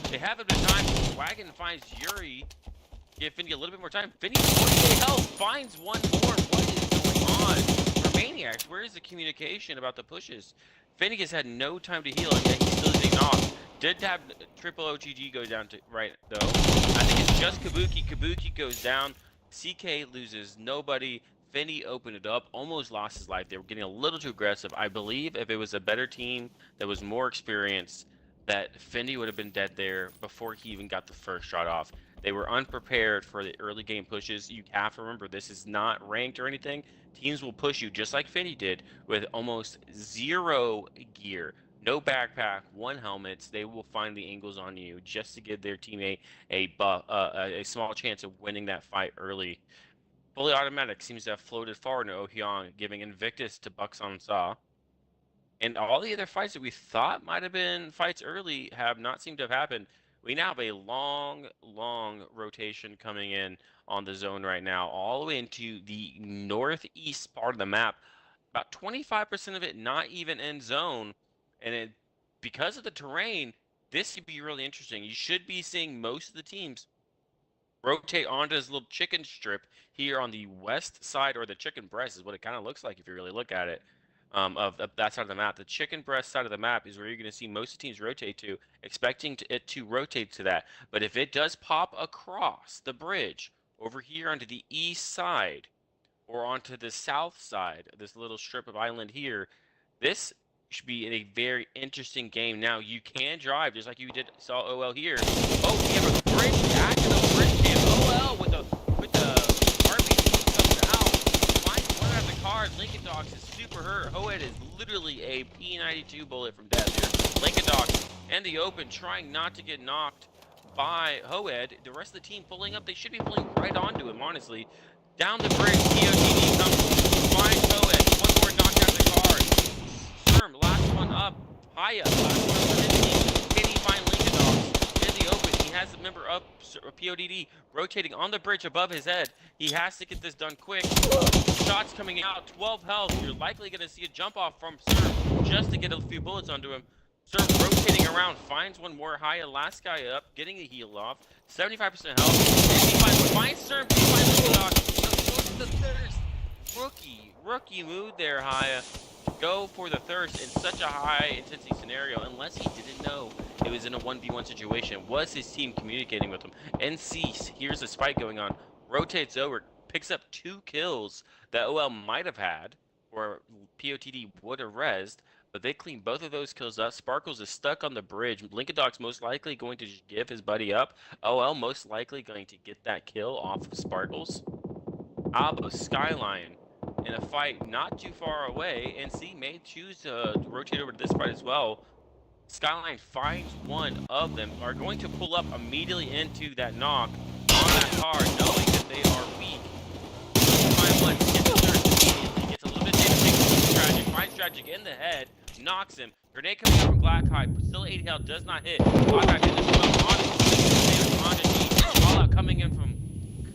They have him in time. Wagon finds Yuri. Give Fendi a little bit more time. Fendi 48 health finds one more. What is going on for Maniacs? Where is the communication about the pushes? Fendi has had no time to heal, and yet he's still getting off. Did have triple OGG go down to right, though. I think it's just Kabuki. Kabuki goes down. CK loses nobody. Fendi opened it up, almost lost his life. They were getting a little too aggressive. I believe if it was a better team that was more experienced, that Fendi would have been dead there before he even got the first shot off. They were unprepared for the early game pushes. You have to remember, this is not ranked or anything. Teams will push you just like Fendi did with almost zero gear. No backpack, one helmet. They will find the angles on you just to give their teammate a small chance of winning that fight early. Fully automatic seems to have floated forward to Ohyang, giving Invictus to Buksan Sa. And all the other fights that we thought might have been fights early have not seemed to have happened. We now have a long rotation coming in on the zone right now, all the way into the northeast part of the map. About 25% of it not even in zone. And because of the terrain, this could be really interesting. You should be seeing most of the teams rotate onto this little chicken strip here on the west side, or the chicken breast is what it kind of looks like if you really look at it, of that side of the map. The chicken breast side of the map is where you're going to see most of the teams rotate to, expecting it to rotate to that. But if it does pop across the bridge over here onto the east side or onto the south side, this little strip of island here, this should be a very interesting game. Now you can drive just like you saw OL here. Oh, we have a bridge back to the bridge jam. OL with the RPG comes out. Finds one out of the cars. Lincoln Dogs is super hurt. Hoed is literally a P92 bullet from death here. Lincoln Dogs in the open, trying not to get knocked by Hoed. The rest of the team pulling up. They should be pulling right onto him, honestly. Down the bridge, POTD comes, finds Hoed. One more knocked out of the car. Last one up. Haya, last one up for his team. Can he find Lincoln Dogs in the open? He has the member up, PODD, rotating on the bridge above his head. He has to get this done quick. Shots coming out, 12 health. You're likely going to see a jump off from Serv just to get a few bullets onto him. Serv rotating around, finds one more. Haya, last guy up, getting a heal off. 75% health. Finds Serv, he finds Lincoln Dogs. Goes to the thirst. Rookie mood there, Haya. Go for the thirst in such a high intensity scenario, unless he didn't know it was in a 1v1 situation. Was his team communicating with him? NC here's a spike going on, rotates over, picks up 2 kills that OL might have had, or POTD would have rezzed, but they clean both of those kills up. Sparkles is stuck on the bridge. Lincoln Dog's most likely going to just give his buddy up. OL most likely going to get that kill off of Sparkles. Alba Skyline in a fight not too far away. NC may choose to rotate over to this fight as well. Skyline finds one of them, are going to pull up immediately into that knock on that car, knowing that they are weak. Find one, gets the third immediately, gets a little bit of damage, takes Tragic, finds Tragic in the head, knocks him. Grenade coming out from Glackeye, still 80 health, does not hit. Glackeye in the smoke, on G. Fallout coming in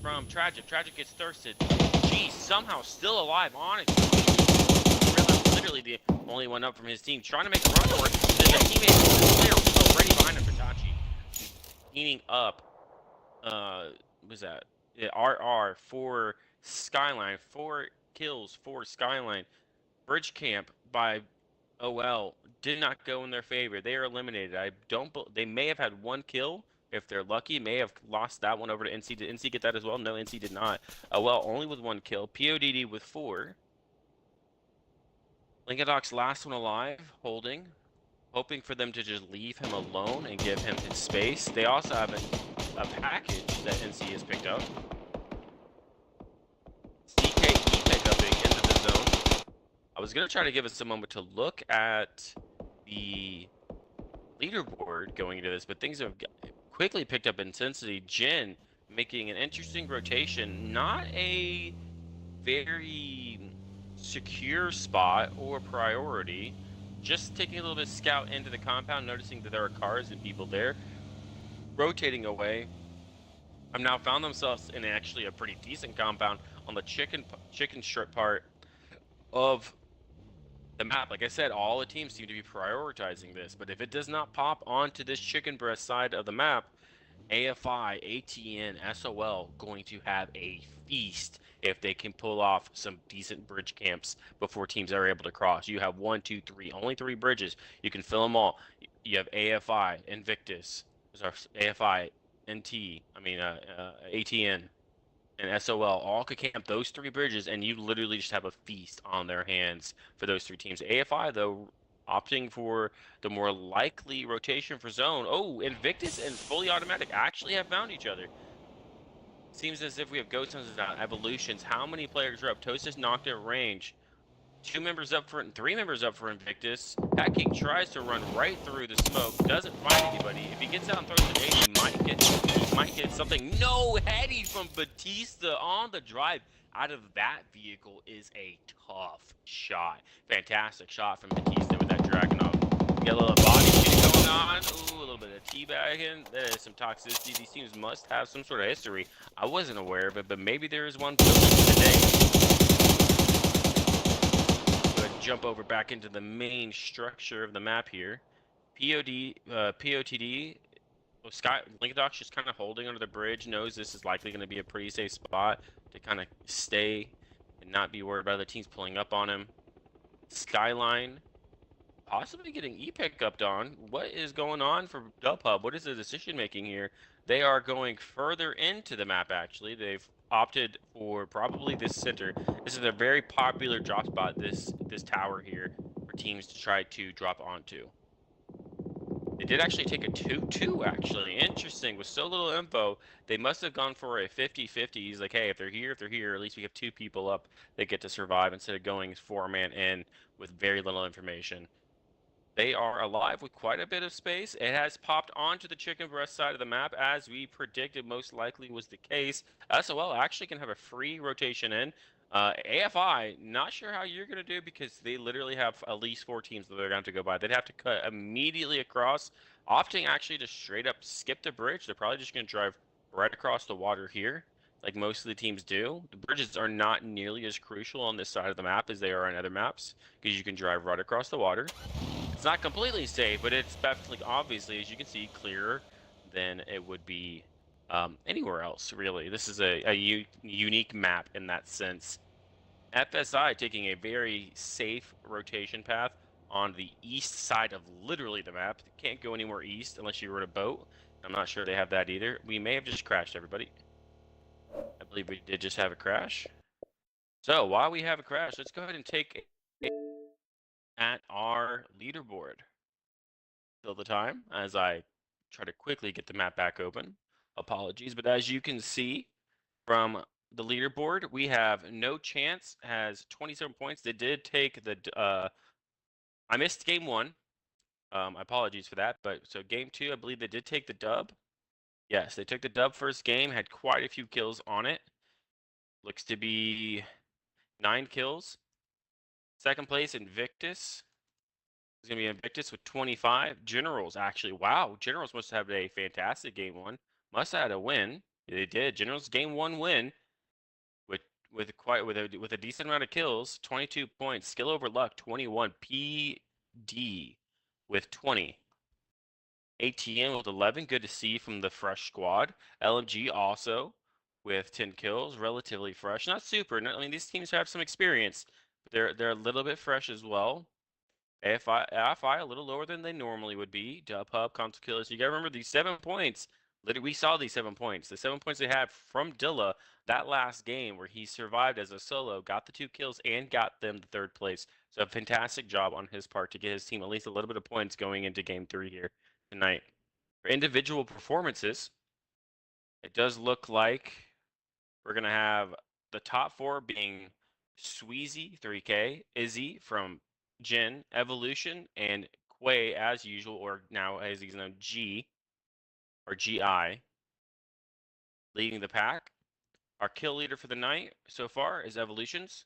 from Tragic. Tragic gets thirsted. G somehow still alive on it. Literally the only one up from his team, trying to make a run for it. Then the teammate already behind him, Batachi. Cleaning up, what's that? Yeah, RR for Skyline. 4 kills for Skyline. Bridge camp by OL did not go in their favor. They are eliminated. They may have had 1 kill. If they're lucky, may have lost that one over to NC. Did NC get that as well? No, NC did not. OL only with 1 kill. PODD with 4. Linkadoc's last one alive, holding, hoping for them to just leave him alone and give him his space. They also have a package that NC has picked up. CKE pickupping into the zone. I was going to try to give us a moment to look at the leaderboard going into this, but things have quickly picked up intensity. Jin making an interesting rotation, not a very secure spot or priority, just taking a little bit of scout into the compound, noticing that there are cars and people there, rotating away. I've now found themselves in actually a pretty decent compound on the chicken strip part of the map. Like I said, all the teams seem to be prioritizing this, but if it does not pop onto this chicken breast side of the map, AFI, ATN, SOL going to have a feast if they can pull off some decent bridge camps before teams are able to cross. You have 1, 2, 3, only 3 bridges. You can fill them all. You have AFI, Invictus, AFI, ATN, and SOL all could camp those 3 bridges, and you literally just have a feast on their hands for those 3 teams. AFI, though, opting for the more likely rotation for zone. Oh, Invictus and Fully Automatic actually have found each other. Seems as if we have Ghost Hunters out. Evolutions. How many players are up? Toast is knocked at range. 2 members up for 3 members up for Invictus. Hat King tries to run right through the smoke. Doesn't find anybody. If he gets out and throws the nade, he might get something. No heading from Batista on the drive. Out of that vehicle is a tough shot. Fantastic shot from Batista with that Dragunov. Get a little body shit going on. Ooh, a little bit of teabagging. There is some toxicity. These teams must have some sort of history. I wasn't aware of it, but maybe there is one today. Jump over back into the main structure of the map here. POTD, Linkadoc's just kind of holding under the bridge, knows this is likely going to be a pretty safe spot to kind of stay and not be worried about the teams pulling up on him. Skyline, possibly getting E-picked on. What is going on for Dubhub? What is the decision making here? They are going further into the map, actually. They've opted for probably this center. This is a very popular drop spot, this tower here, for teams to try to drop onto. They did actually take a 2-2, actually. Interesting. With so little info, they must have gone for a 50-50. He's like, hey, if they're here, at least we have 2 people up that get to survive instead of going 4-man in with very little information. They are alive with quite a bit of space. It has popped onto the chicken breast side of the map, as we predicted most likely was the case. SOL actually can have a free rotation in. AFI, not sure how you're going to do, because they literally have at least 4 teams that they're going to have to go by. They'd have to cut immediately across, opting actually to straight up skip the bridge. They're probably just going to drive right across the water here, like most of the teams do. The bridges are not nearly as crucial on this side of the map as they are on other maps, because you can drive right across the water. It's not completely safe, but it's definitely, obviously, as you can see, clearer than it would be anywhere else, really. This is a unique map in that sense. FSI taking a very safe rotation path on the east side of literally the map. Can't go anywhere east unless you were in a boat. I'm not sure they have that either. We may have just crashed, everybody. I believe we did just have a crash. So while we have a crash, let's go ahead and take at our leaderboard. Fill the time as I try to quickly get the map back open. Apologies, but as you can see from the leaderboard, we have No Chance has 27 points. They did take the I missed game 1. Apologies for that. But so game 2, I believe they did take the dub. Yes, they took the dub first game, had quite a few kills on it. Looks to be 9 kills. Second place, Invictus. It's going to be Invictus with 25. Generals, actually. Wow, Generals must have had a fantastic game 1. Must have had a win. They did. Generals game 1 win with with a decent amount of kills. 22 points. Skill over luck 21. PD with 20. ATM with 11. Good to see from the fresh squad. LMG also with 10 kills. Relatively fresh. Not super. I mean, these teams have some experience, but they're a little bit fresh as well. AFI a little lower than they normally would be. Dub Hub, console killers. You gotta remember these 7 points. Literally, we saw these 7 points. The 7 points they had from Dilla that last game where he survived as a solo, got the 2 kills, and got them the 3rd place. So a fantastic job on his part to get his team at least a little bit of points going into game 3 here tonight. For individual performances, it does look like we're gonna have the top 4 being Sweezy 3K, Izzy from Jin, Evolution, and Quay as usual, or now as he's known, G or GI, leading the pack. Our kill leader for the night so far is Evolutions.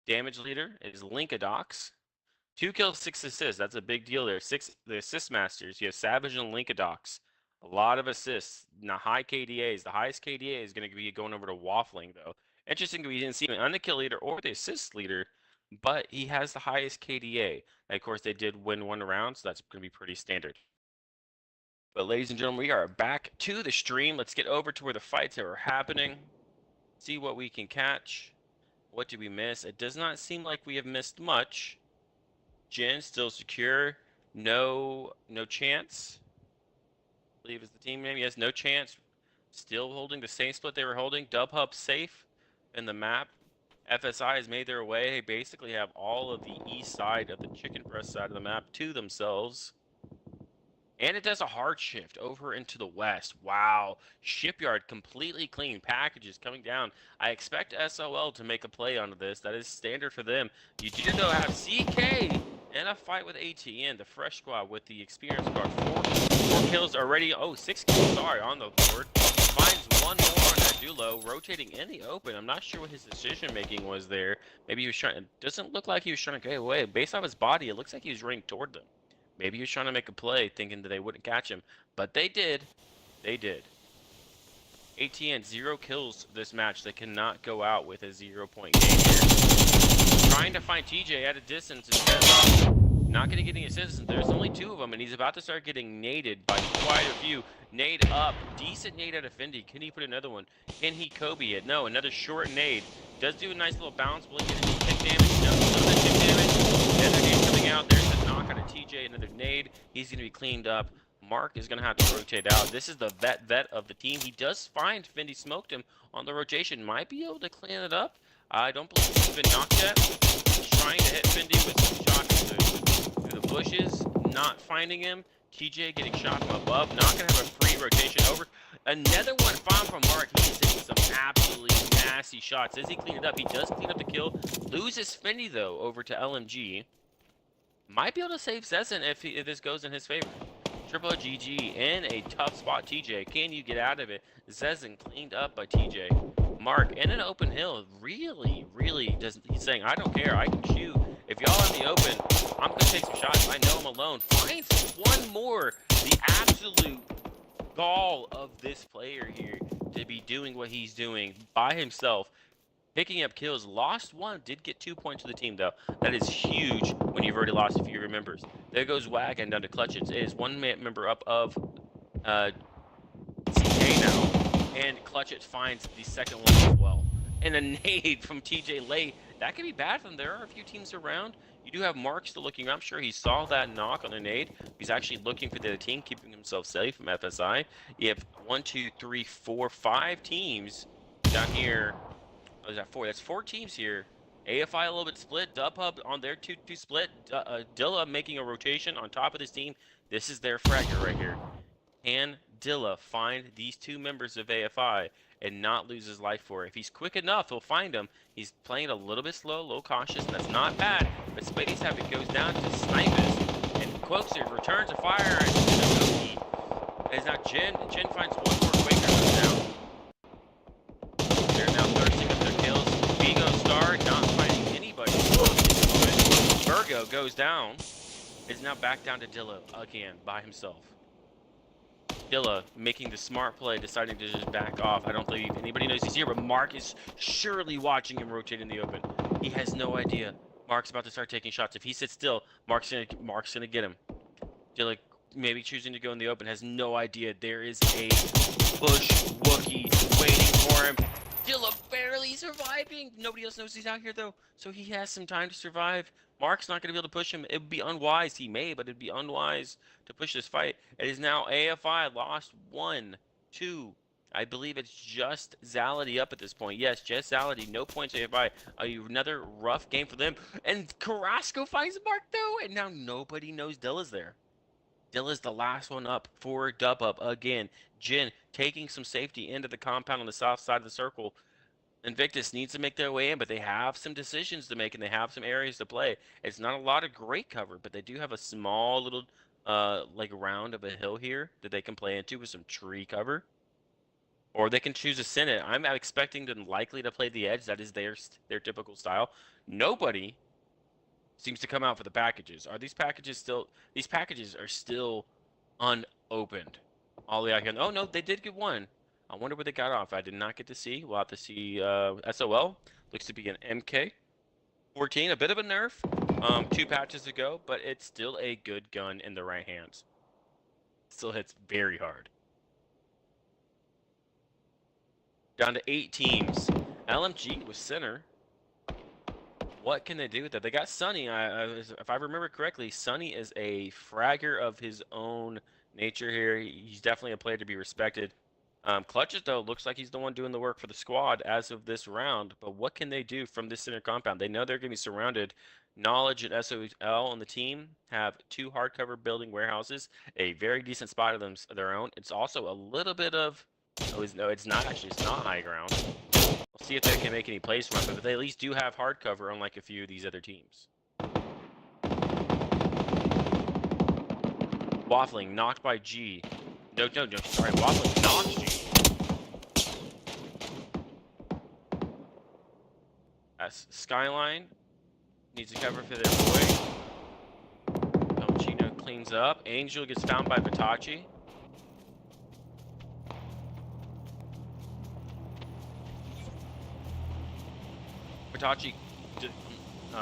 Damage leader is Linkadox. 2 kills, 6 assists. That's a big deal there. The assist masters. You have Savage and Linkadox. A lot of assists. High KDAs. The highest KDA is going to be going over to Waffling, though. Interesting, we didn't see him on the kill leader or the assist leader, but he has the highest KDA. And of course, they did win 1 round, so that's going to be pretty standard. But ladies and gentlemen, we are back to the stream. Let's get over to where the fights are happening. See what we can catch. What did we miss? It does not seem like we have missed much. Jin still secure. No chance. I believe is the team name. Yes, No Chance. Still holding the same split they were holding. Dub Hub safe in the map. FSI has made their way. They basically have all of the east side of the chicken breast side of the map to themselves. And it does a hard shift over into the west. Wow. Shipyard completely clean. Packages coming down. I expect SOL to make a play onto this. That is standard for them. You do, though, have CK in a fight with ATN, the fresh squad with the experience squad. Four kills already. Oh, 6 kills, sorry, on the board. Finds 1 more on that Dulo, rotating in the open. I'm not sure what his decision-making was there. Maybe he was trying. It doesn't look like he was trying to get away. Based off his body, it looks like he was running toward them. Maybe he was trying to make a play, thinking that they wouldn't catch him. But they did. They did. ATN, 0 kills this match. They cannot go out with a 0-point game here. Trying to find TJ at a distance instead. Not going to get any assists. There's only 2 of them, and he's about to start getting naded by quite a few. Nade up. Decent nade out of Fendi. Can he put another one? Can he Kobe it? No, another short nade. Does do a nice little bounce. Will he get any tick damage? No, a little bit of tick damage. Another nade coming out. There's a knock out of TJ. Another nade. He's going to be cleaned up. Mark is going to have to rotate out. This is the vet of the team. He does find Fendi smoked him on the rotation. Might be able to clean it up. I don't believe he's been knocked yet. He's trying to hit Fendi with some shots through the bushes. Not finding him. TJ getting shot from above. Not going to have a free rotation over. Another one found from Mark. He's hitting some absolutely nasty shots. Does he clean it up? He does clean up the kill. Loses Fendi, though, over to LMG. Might be able to save Zezin if this goes in his favor. Triple GG in a tough spot. TJ, can you get out of it? Zezin cleaned up by TJ. Mark in an open hill. Really doesn't. He's saying, I don't care. I can shoot. If y'all in the open, I'm going to take some shots. I know I'm alone. Finds 1 more. The absolute gall of this player here to be doing what he's doing by himself. Picking up kills. Lost 1. Did get 2 points to the team, though. That is huge when you've already lost a few members. There goes Wagon down to Clutches. It is 1 member up of CK now. And Clutches finds the second one as well. And a nade from TJ late. That could be bad for them. There are a few teams around. You do have Mark still looking. I'm sure he saw that knock on the nade. He's actually looking for the other team, keeping himself safe from FSI. You have 1, 2, 3, 4, 5 teams down here. Oh, is that 4? That's 4 teams here. AFI a little bit split. Dub Hub on their 2-2 split. Dilla making a rotation on top of this team. This is their fragger right here. Can Dilla find these two members of AFI and not lose his life for it? If he's quick enough, he'll find them. He's playing a little bit slow, a little cautious, and that's not bad. But Space Havoc goes down to Snipers, and Quoxer returns a fire, and it's now Jin. Jin finds one more Quaker goes down. They're now thirsting up their kills. Vigo Star not finding anybody. Virgo goes down. Is now back down to Dilla again by himself. Dilla making the smart play, deciding to just back off. I don't believe anybody knows he's here, but Mark is surely watching him rotate in the open. He has no idea. Mark's about to start taking shots. If he sits still, Mark's gonna get him. Dilla maybe choosing to go in the open, has no idea there is a bush Wookiee waiting for him. Dilla barely surviving. Nobody else knows he's out here though, so he has some time to survive. Mark's not going to be able to push him. It would be unwise. He may, but it'd be unwise to push this fight. It is now AFI lost 1, 2. I believe it's just Zality up at this point. Yes, just Zality. No points AFI. Another rough game for them. And Carrasco finds Mark though, and now nobody knows Dilla's there. Dilla's the last one up for dub up again. Jin taking some safety into the compound on the south side of the circle. Invictus needs to make their way in, but they have some decisions to make, and they have some areas to play. It's not a lot of great cover, but they do have a small little, like round of a hill here that they can play into with some tree cover. Or they can choose a Senate. I'm expecting them likely to play the edge. That is their typical style. Nobody seems to come out for the packages. Are these packages still? These packages are still unopened. All the way out here. Oh no, they did get one. I wonder where they got off. I did not get to see. We'll have to see. SOL looks to be an MK14, a bit of a nerf. 2 patches ago, but it's still a good gun in the right hands. Still hits very hard. Down to 8 teams. LMG was center. What can they do with that? They got Sunny. If I remember correctly, Sunny is a fragger of his own nature here. He's definitely a player to be respected. Clutches, though, looks like he's the one doing the work for the squad as of this round. But what can they do from this center compound? They know they're going to be surrounded. Knowledge and SOL on the team have 2 hardcover building warehouses, a very decent spot of their own. It's also a little bit of... Oh, no, it's not actually. It's not high ground. We'll see if they can make any plays from it, but they at least do have hardcover, unlike a few of these other teams. Waffling knocked by G. No, sorry. Waffling knocks G. As Skyline needs to cover for their boy. Pelchino cleans up. Angel gets found by Vitachi. Vitachi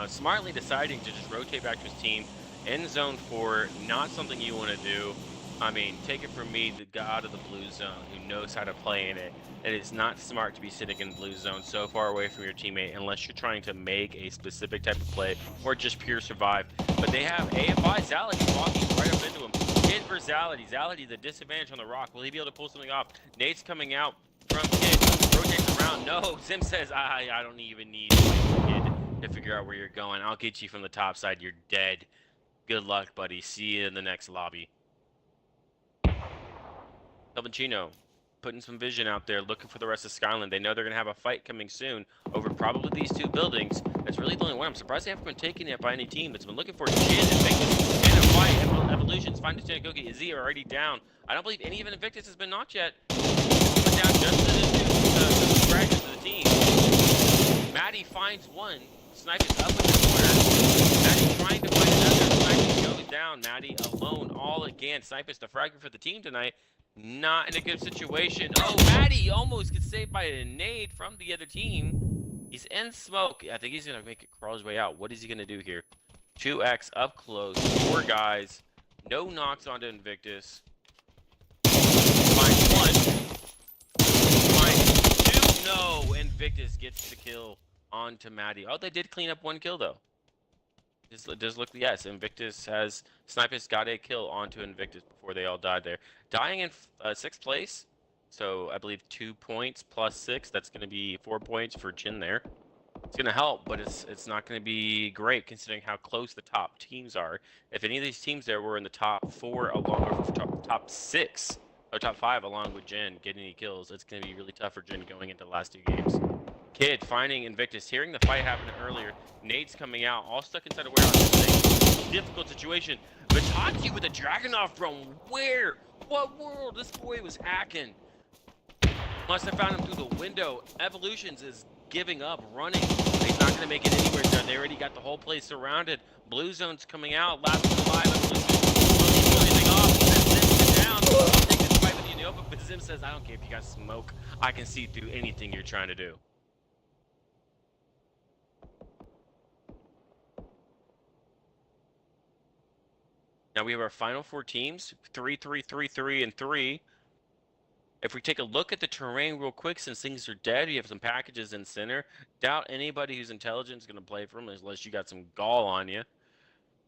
smartly deciding to just rotate back to his team in zone 4. Not something you want to do. I mean, take it from me, the god of the blue zone, who knows how to play in it. It is not smart to be sitting in blue zone so far away from your teammate unless you're trying to make a specific type of play or just pure survive. But they have AFI Zality walking right up into him. Kid for Zality. Zality, the disadvantage on the rock. Will he be able to pull something off? Nate's coming out from Kid. Rotates around. No, Zim says, I don't even need Kid to figure out where you're going. I'll get you from the top side. You're dead. Good luck, buddy. See you in the next lobby. Pelchino putting some vision out there, looking for the rest of Skyland. They know they're going to have a fight coming soon over probably these 2 buildings. That's really the only one. I'm surprised they haven't been taken yet by any team that's been looking for Jin and Invictus and a fight. Evolutions find Tanagoki. Is he already down? I don't believe any of Invictus has been knocked yet. But down just the fragments of the team. Maddie finds one. Snipers up in the corner. Maddie trying to find another. Snipers goes down. Maddie alone all again. Snipers the fragger for the team tonight. Not in a good situation. Oh, Maddie almost gets saved by a nade from the other team. He's in smoke. I think he's going to make it crawl his way out. What is he going to do here? 2x up close. 4 guys. No knocks onto Invictus. Finds 1. Finds 2. No. Invictus gets the kill onto Maddie. Oh, they did clean up 1 kill, though. It does look, yes, Invictus has, Snipers got a kill onto Invictus before they all died there. Dying in 6th place, so I believe 2 points plus 6, that's going to be 4 points for Jin there. It's going to help, but it's not going to be great considering how close the top teams are. If any of these teams there were in the top 4 along with top 6, or top 5 along with Jin getting any kills. It's going to be really tough for Jin going into the last 2 games. Kid finding Invictus, hearing the fight happen earlier. Nades coming out, all stuck inside a warehouse. Difficult situation. Vitaki with a Dragunov drone. Where? What world? This boy was hacking. Must have found him through the window. Evolutions is giving up, running. He's not going to make it anywhere there. They already got the whole place surrounded. Blue zone's coming out. Last one alive. Evolution off. Zim down. I'll take this fight with you in the open. But Zim says, I don't care if you got smoke. I can see through anything you're trying to do. Now we have our final 4 teams, 3, 3, 3, 3, and 3. If we take a look at the terrain real quick, since things are dead, you have some packages in center. Doubt anybody who's intelligent is going to play for them unless you got some gall on you.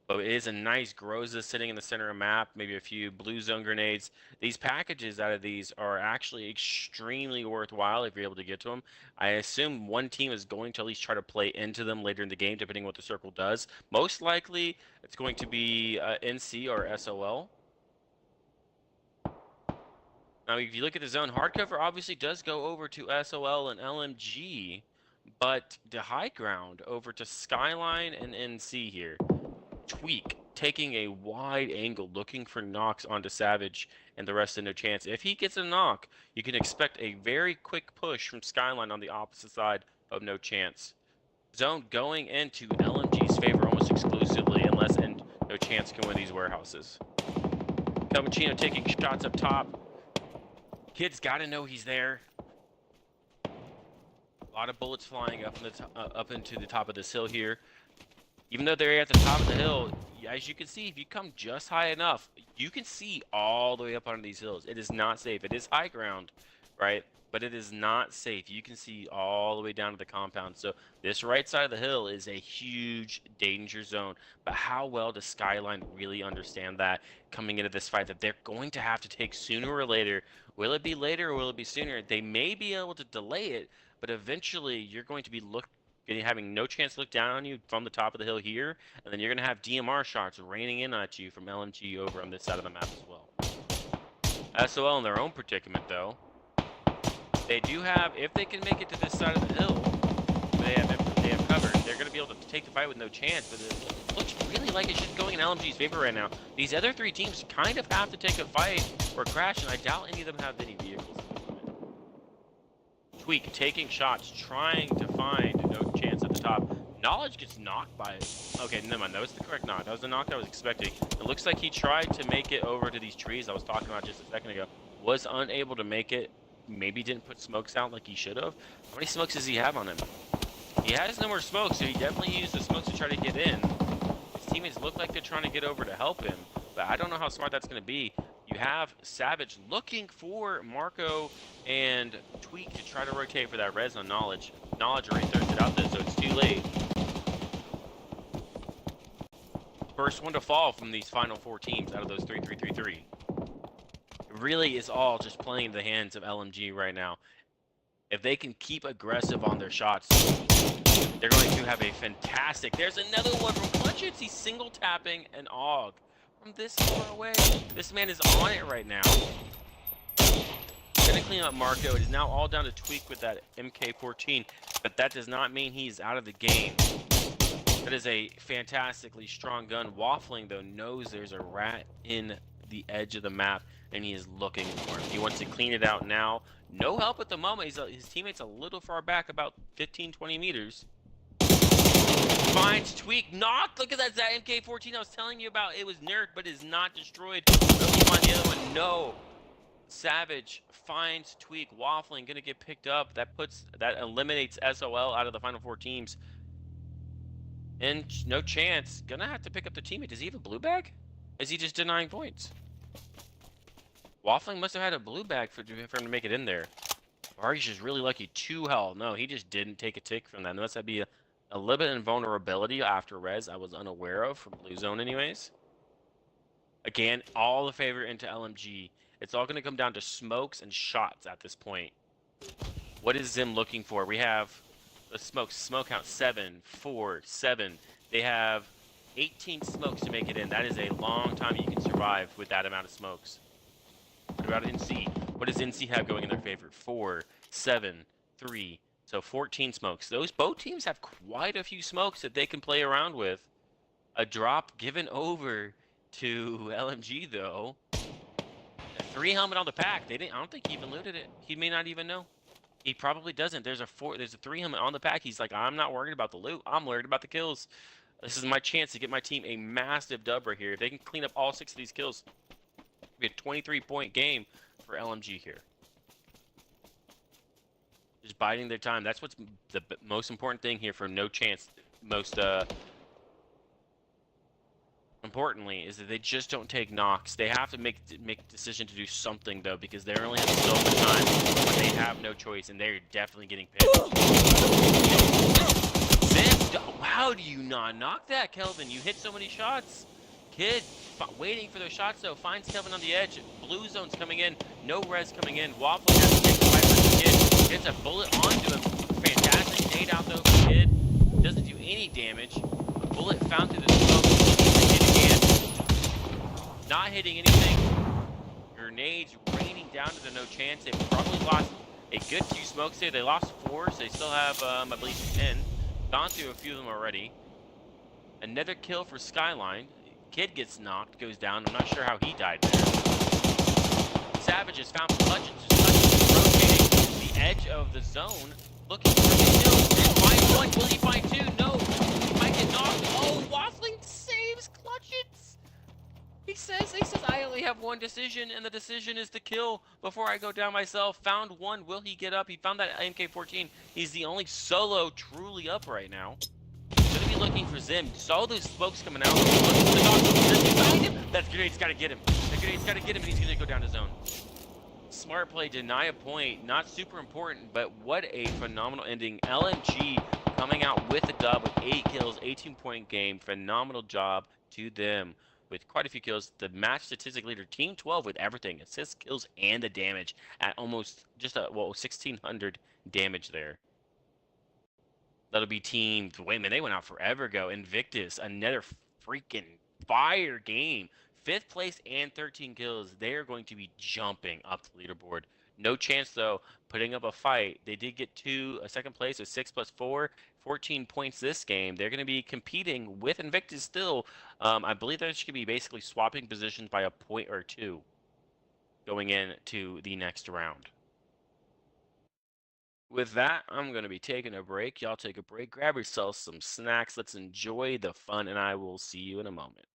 But it is a nice Groza sitting in the center of the map, maybe a few blue zone grenades. These packages out of these are actually extremely worthwhile if you're able to get to them. I assume one team is going to at least try to play into them later in the game, depending on what the circle does. Most likely, it's going to be NC or SOL. Now, if you look at the zone, hardcover obviously does go over to SOL and LMG, but the high ground over to Skyline and NC here. Tweak taking a wide angle, looking for knocks onto Savage and the rest of No Chance. If he gets a knock, you can expect a very quick push from Skyline on the opposite side of No Chance. Zone going into LMG's favor almost exclusively, unless No Chance can win these warehouses. Cappuccino taking shots up top. Kid's got to know he's there. A lot of bullets flying up into the top of this hill here. Even though they're at the top of the hill, as you can see, if you come just high enough, you can see all the way up onto these hills. It is not safe. It is high ground, right? But it is not safe. You can see all the way down to the compound. So this right side of the hill is a huge danger zone. But how well does Skyline really understand that coming into this fight, that they're going to have to take sooner or later? Will it be later or will it be sooner? They may be able to delay it, but eventually you're going to be having no chance to look down on you from the top of the hill here, and then you're going to have DMR shots raining in at you from LMG over on this side of the map as well. SOL in their own predicament, though. They do have, if they can make it to this side of the hill, they have cover. They're going to be able to take the fight with No Chance, but it looks really like it's just going in LMG's favor right now. These other 3 teams kind of have to take a fight or crash, and I doubt any of them have any vehicles. Tweak taking shots, trying to find No Chance at the top. Knowledge gets knocked by it. Okay, never mind. That was the correct knock. That was the knock I was expecting. It looks like he tried to make it over to these trees I was talking about just a second ago. Was unable to make it. Maybe didn't put smokes out like he should have. How many smokes does he have on him? He has no more smokes, so he definitely used the smokes to try to get in. His teammates look like they're trying to get over to help him, but I don't know how smart that's going to be. You have Savage looking for Marco and Tweak to try to rotate for that res on Knowledge. Knowledge already thirsted out there, so it's too late. First one to fall from these final 4 teams out of those 3, 3, 3, 3. It really is all just playing in the hands of LMG right now. If they can keep aggressive on their shots, they're going to have a fantastic... There's another one from Clutchits. He's single tapping an AUG from this far away. This man is on it right now. Gonna clean up Marco. It is now all down to Tweak with that MK14, but that does not mean he's out of the game. That is a fantastically strong gun. Waffling, though, knows there's a rat in the edge of the map, and he is looking for him. He wants to clean it out now. No help at the moment. His teammate's a little far back, about 15, 20 meters. Finds Tweak. Knocked. Look at that MK14 I was telling you about. It was nerfed, but is not destroyed. Looking find the other one. No. Savage finds Tweak. Waffling gonna get picked up. That eliminates SOL out of the final 4 teams. And No Chance gonna have to pick up the teammate. Does he have a blue bag? Is he just denying points? Waffling must have had a blue bag for him to make it in there. Or he's just really lucky. 2 health. No, he just didn't take a tick from that. Unless that'd be a little bit of invulnerability after res I was unaware of from Blue Zone anyways. Again, all the favor into LMG. It's all going to come down to smokes and shots at this point. What is Zim looking for? We have the smoke count 7, 4, 7. They have 18 smokes to make it in. That is a long time you can survive with that amount of smokes. about NC? What does NC have going in their favor? 4, 7, 3. So 14 smokes. Both teams have quite a few smokes that they can play around with. A drop given over to LMG though. A 3 helmet on the pack. I don't think he even looted it. He may not even know. He probably doesn't. There's a 3 helmet on the pack. He's like, I'm not worried about the loot. I'm worried about the kills. This is my chance to get my team a massive dub right here. If they can clean up all 6 of these kills, it'll be a 23-point game for LMG here. Just biding their time. That's what's the most important thing here for no chance. Most importantly is that they just don't take knocks. They have to make a decision to do something though, because they only have so much time when they have no choice, and they're definitely getting picked. How do you not knock that, Kelvin? You hit so many shots. Kid waiting for those shots though, finds Kelvin on the edge. Blue zone's coming in, no res coming in. Waffle has to take the fight for the Kid. Gets a bullet onto him. Fantastic nade out though for Kid. Doesn't do any damage. A bullet found through the smoke. Not hitting anything. Grenades raining down to the no chance. They probably lost a good few smokes there. They lost 4, so they still have, I believe, 10. Gone through a few of them already. Another kill for Skyline. Kid gets knocked, goes down. I'm not sure how he died there. Savage has found Bludgeon, just rotating the edge of the zone, looking for the kill. And find 1. Will he find 2? No. He might get knocked. Oh, Waffling saves Clutchets. He says, I only have one decision, and the decision is to kill before I go down myself. Found 1. Will he get up? He found that MK14. He's the only solo truly up right now. Gonna be looking for Zim. Saw those smokes coming out. Looking for the dog. Does he find him? That grenade's gotta get him. That grenade's gotta get him, and he's gonna go down to zone. Smart play, deny a point. Not super important, but what a phenomenal ending. LMG coming out with a dub with 8 kills, 18-point game. Phenomenal job to them with quite a few kills. The match statistic leader, Team 12 with everything. Assists, kills, and the damage at almost just 1,600 damage there. That'll be Team... Wait a minute, they went out forever ago. Invictus, another freaking fire game. 5th place and 13 kills. They are going to be jumping up the leaderboard. No chance, though, putting up a fight. They did get a second place, so 6 plus 4, 14 points this game. They're going to be competing with Invictus still. I believe they're just going to be basically swapping positions by a point or 2 going into the next round. With that, I'm going to be taking a break. Y'all take a break, grab yourself some snacks. Let's enjoy the fun, and I will see you in a moment.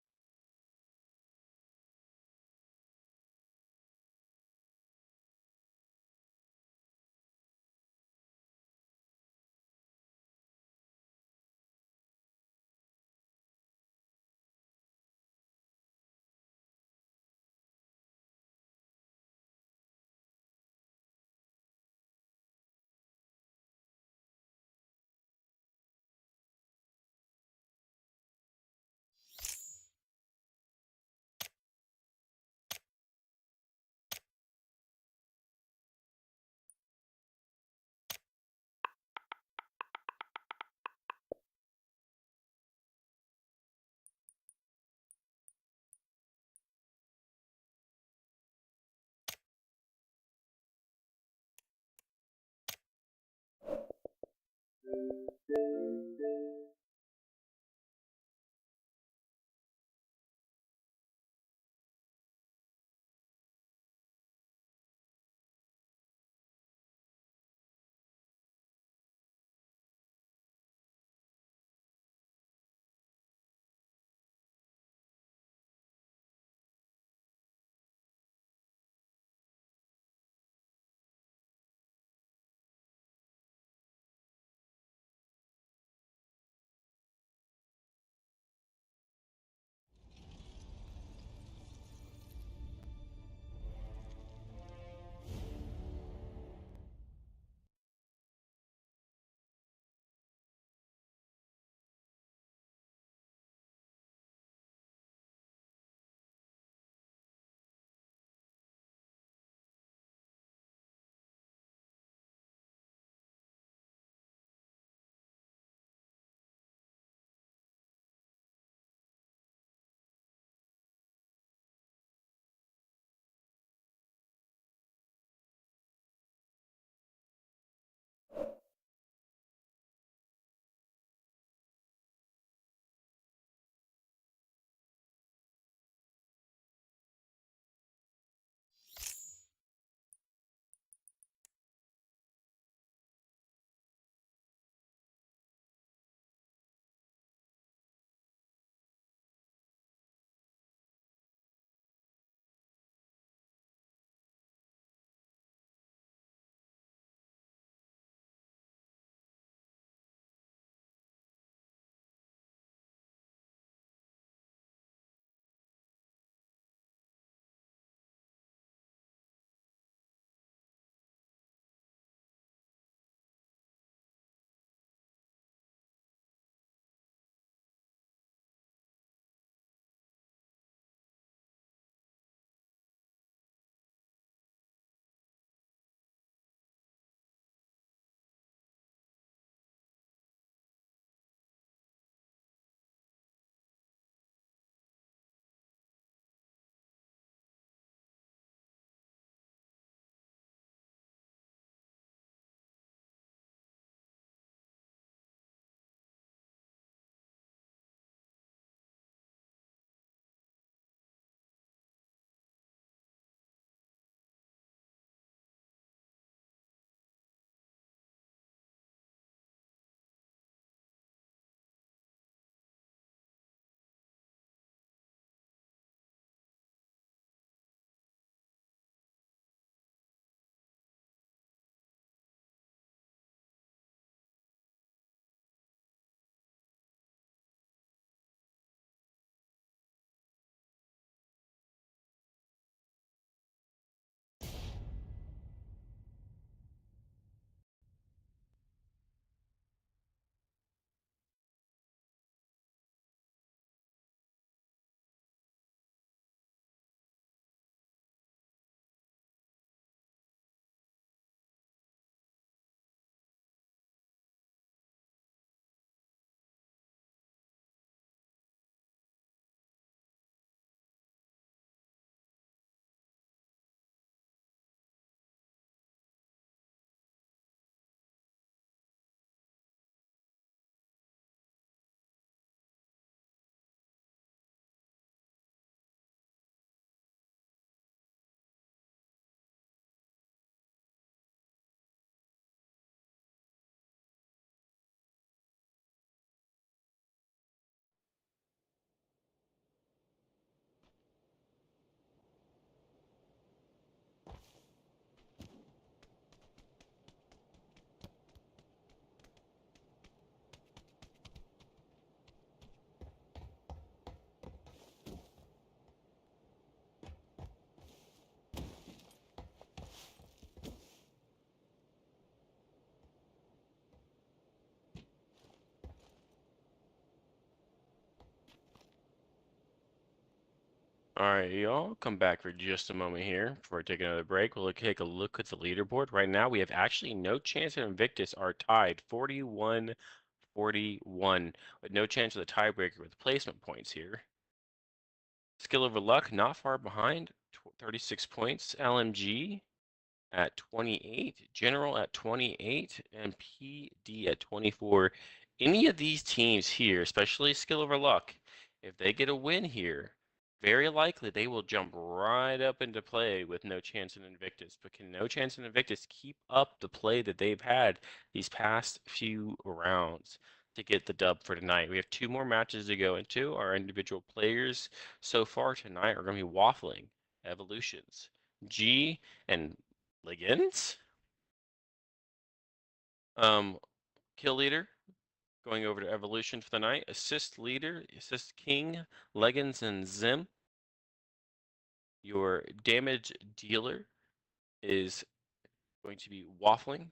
All right, y'all, come back for just a moment here before I take another break. We'll take a look at the leaderboard. Right now, we have actually no chance and Invictus are tied 41-41, with no chance of the tiebreaker with placement points here. Skill over luck, not far behind, 36 points. LMG at 28, General at 28, and PD at 24. Any of these teams here, especially Skill Over Luck, if they get a win here, very likely they will jump right up into play with No Chance in Invictus. But can No Chance in Invictus keep up the play that they've had these past few rounds to get the dub for tonight? We have two more matches to go into. Our individual players so far tonight are going to be waffling Evolutions. G and Liggins. Kill leader going over to Evolution for the night. Assist leader, assist king, Leggins and Zim. Your damage dealer is going to be waffling.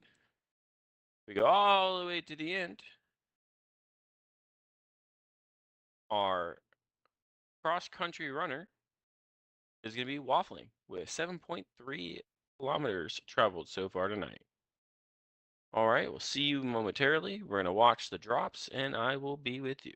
We go all the way to the end. Our cross country runner is going to be waffling with 7.3 kilometers traveled so far tonight. All right, we'll see you momentarily. We're going to watch the drops, and I will be with you.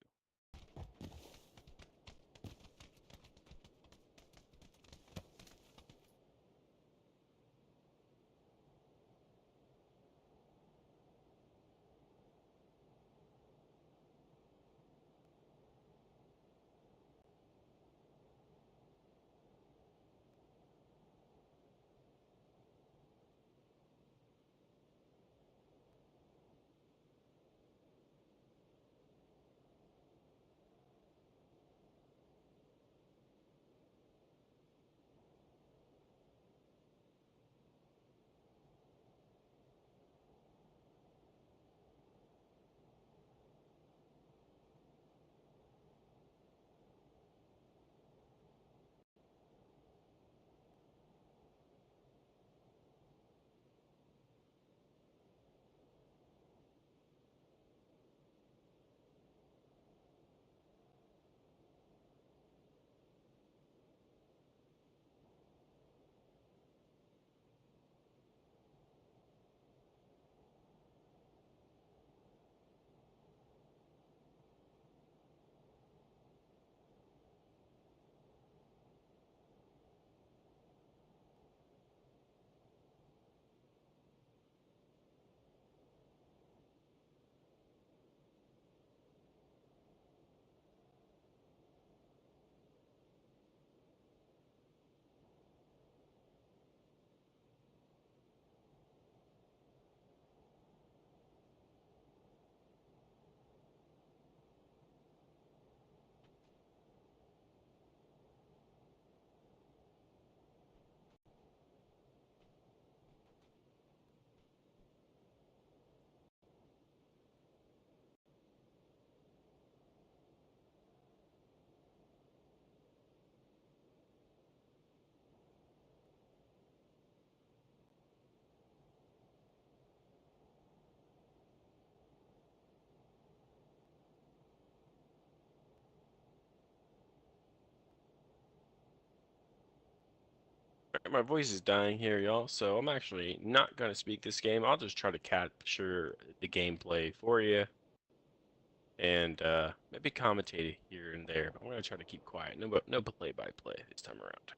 My voice is dying here, y'all, so I'm actually not going to speak this game. I'll just try to capture the gameplay for you and maybe commentate here and there. I'm going to try to keep quiet. No play-by-play this time around.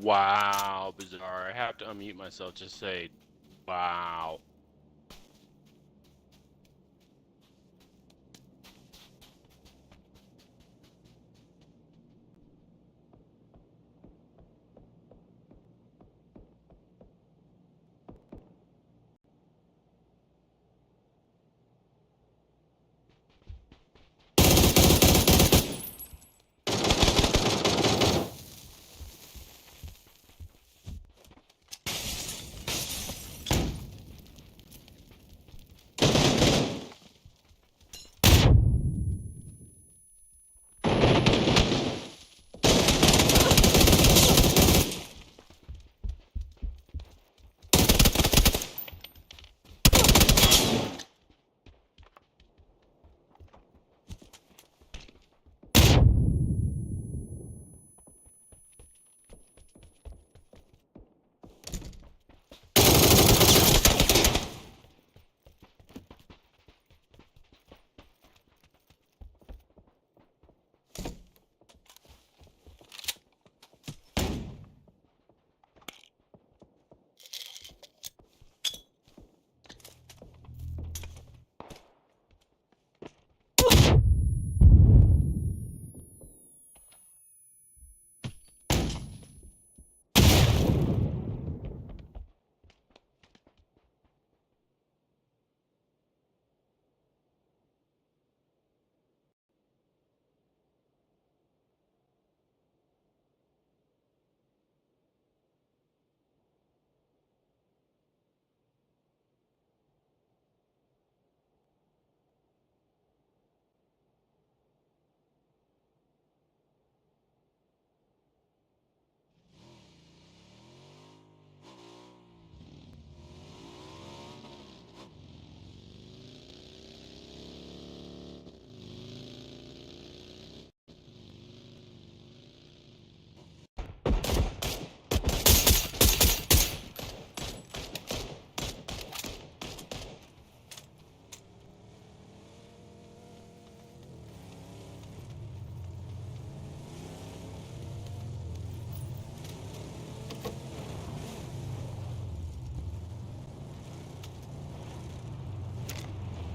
Wow, bizarre. I have to unmute myself to say, wow.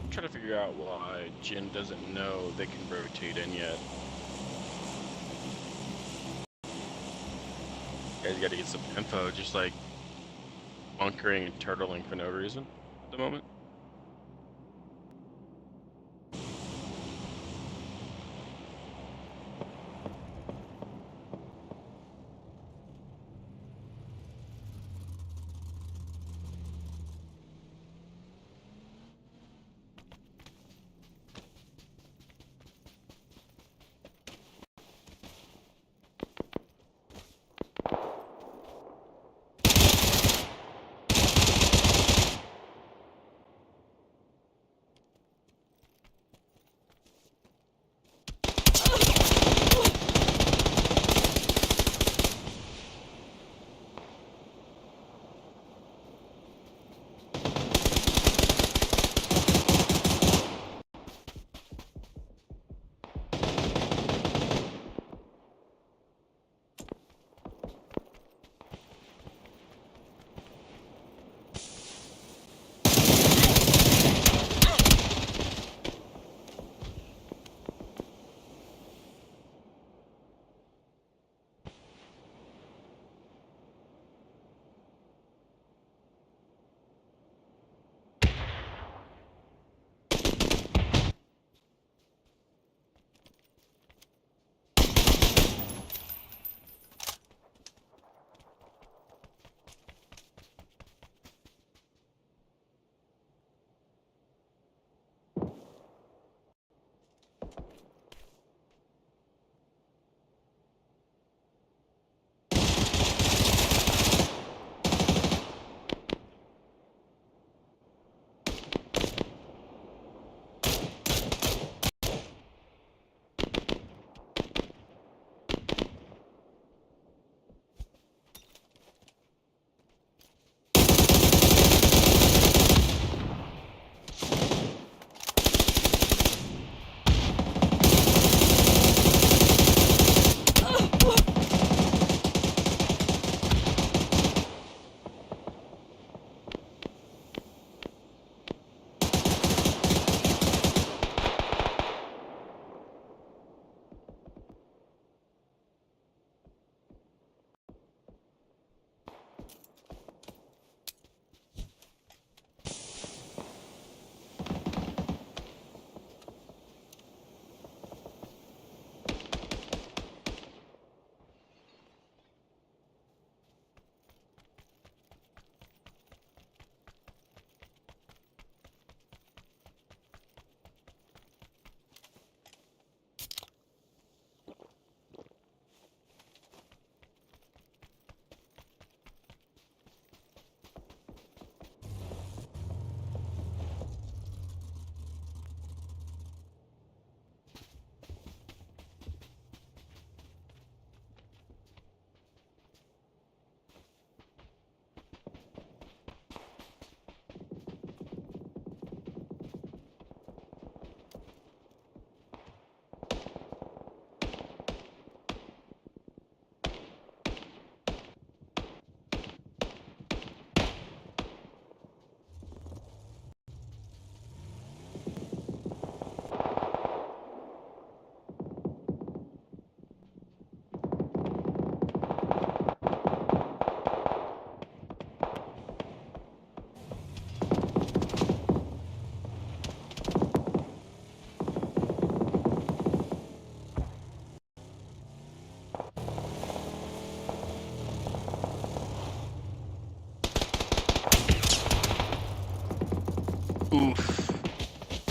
I'm trying to figure out why Jin doesn't know they can rotate in yet. You guys gotta get some info, just like bunkering and turtling for no reason at the moment.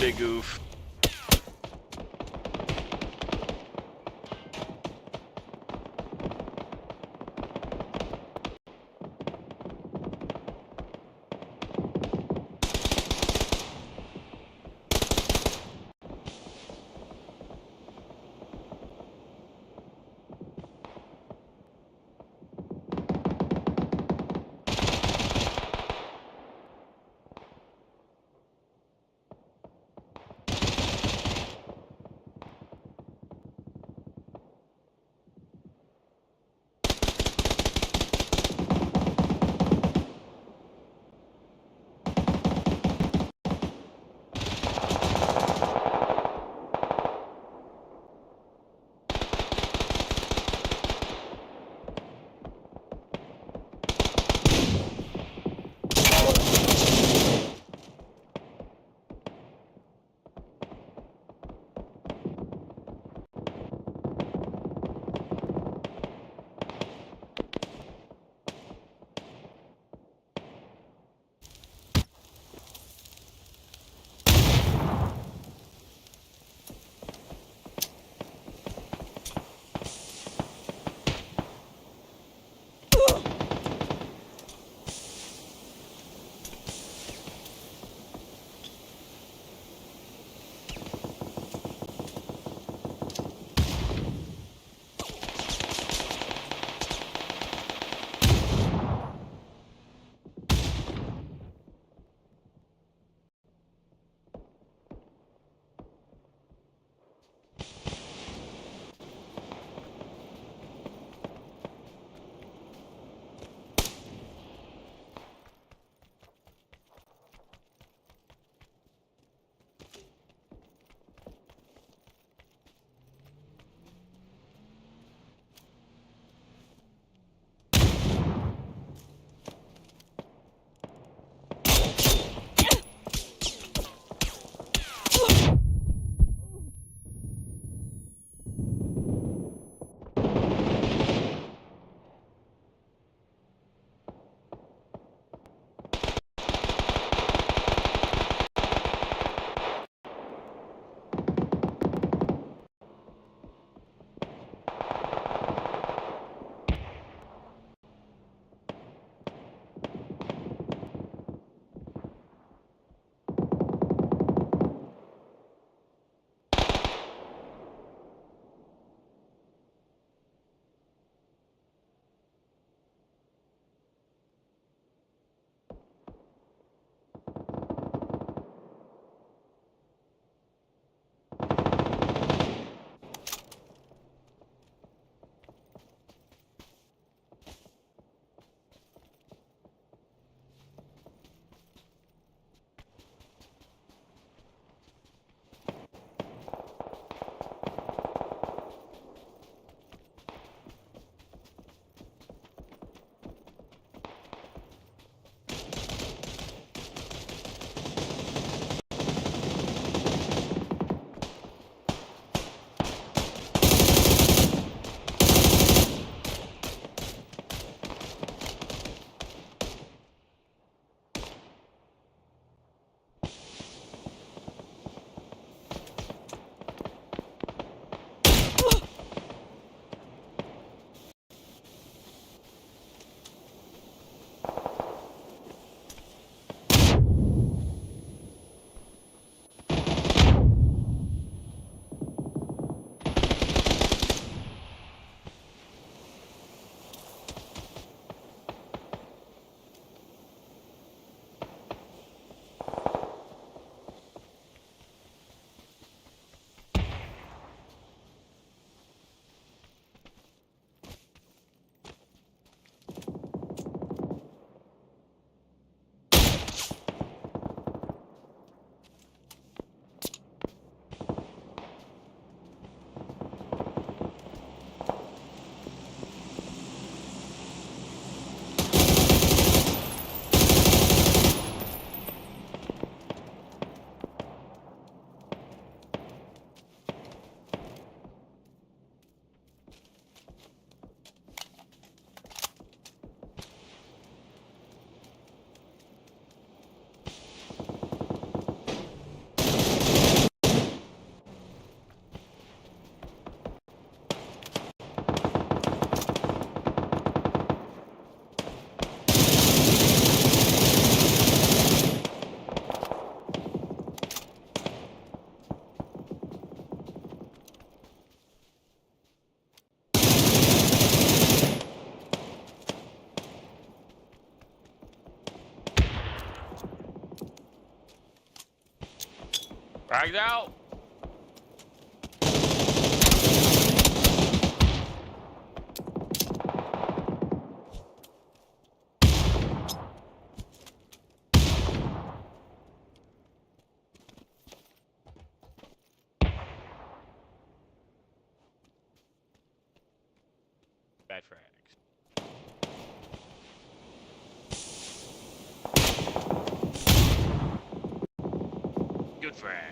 big oof. Frags out. Bad frags. Good frags.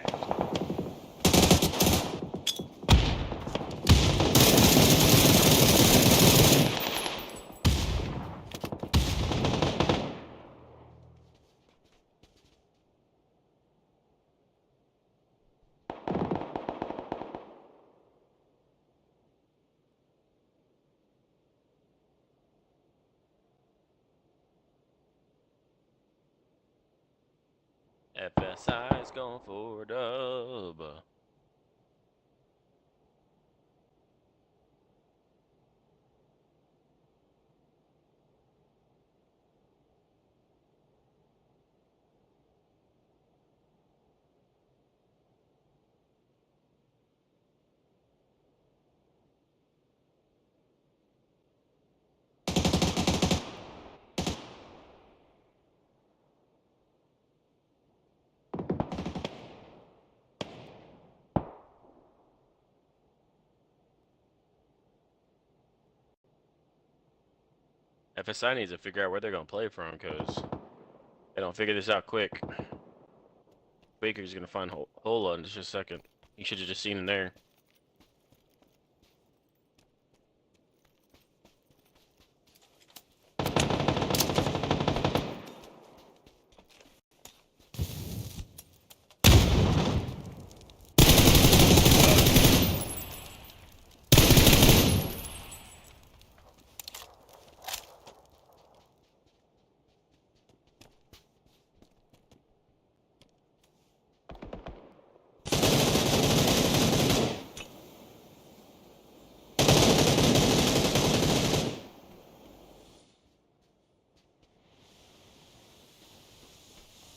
FSI is going for a dub. FSI needs to figure out where they're going to play from because they don't figure this out quick. Baker's going to find Hola in just a second. You should have just seen him there.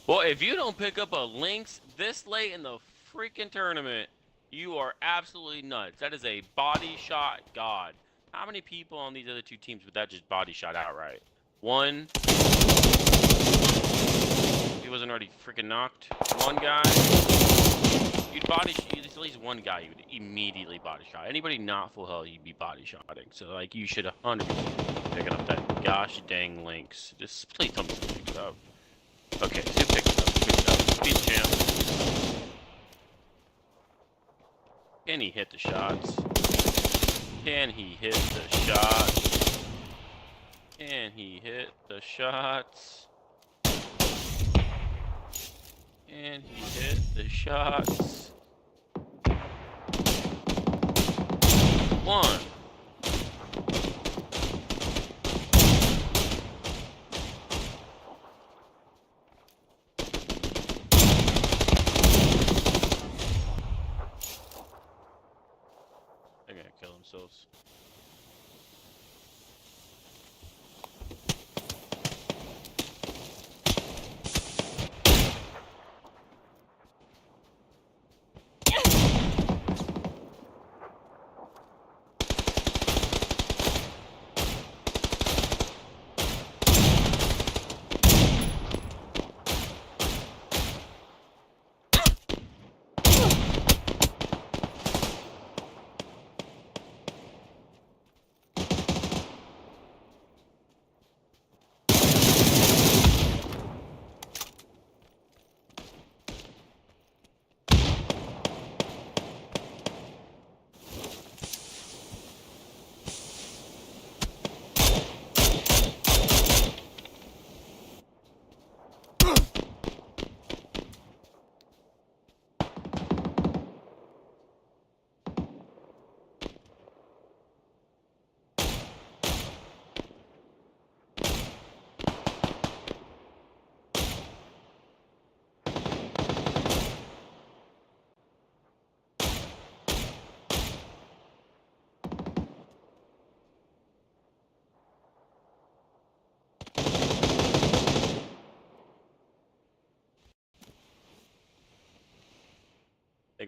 Well, if you don't pick up a Lynx this late in the freaking tournament, you are absolutely nuts. That is a body shot god. How many people on these other two teams would that just body shot outright? One. He wasn't already freaking knocked. One guy. You'd body shot. At least one guy you would immediately body shot. Anybody not full health, you'd be body shotting. So, like, you should 100% be picking up that gosh dang Lynx. Just please tell me to pick it up. Okay, so pick it up. Pick it up. Speed champ. Can he hit the shots? Can he hit the shots? Can he hit the shots? Can he hit the shots? One. They're gonna kill themselves.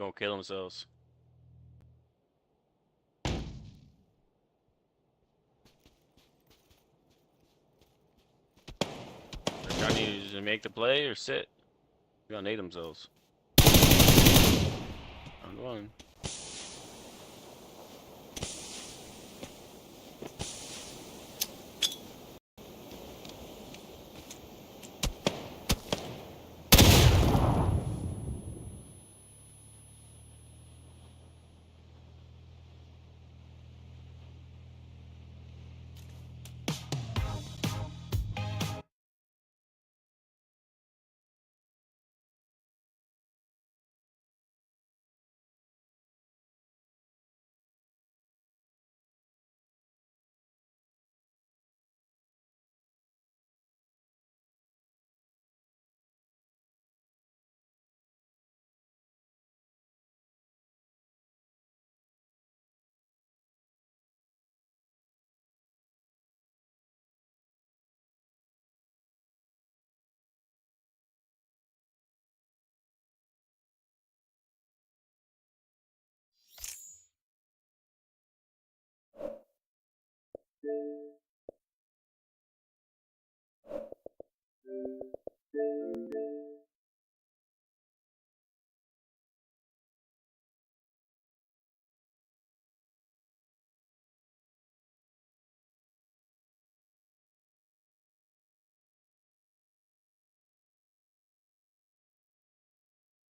gonna kill themselves. They're trying to either make the play or sit. They're gonna nade themselves. Round one.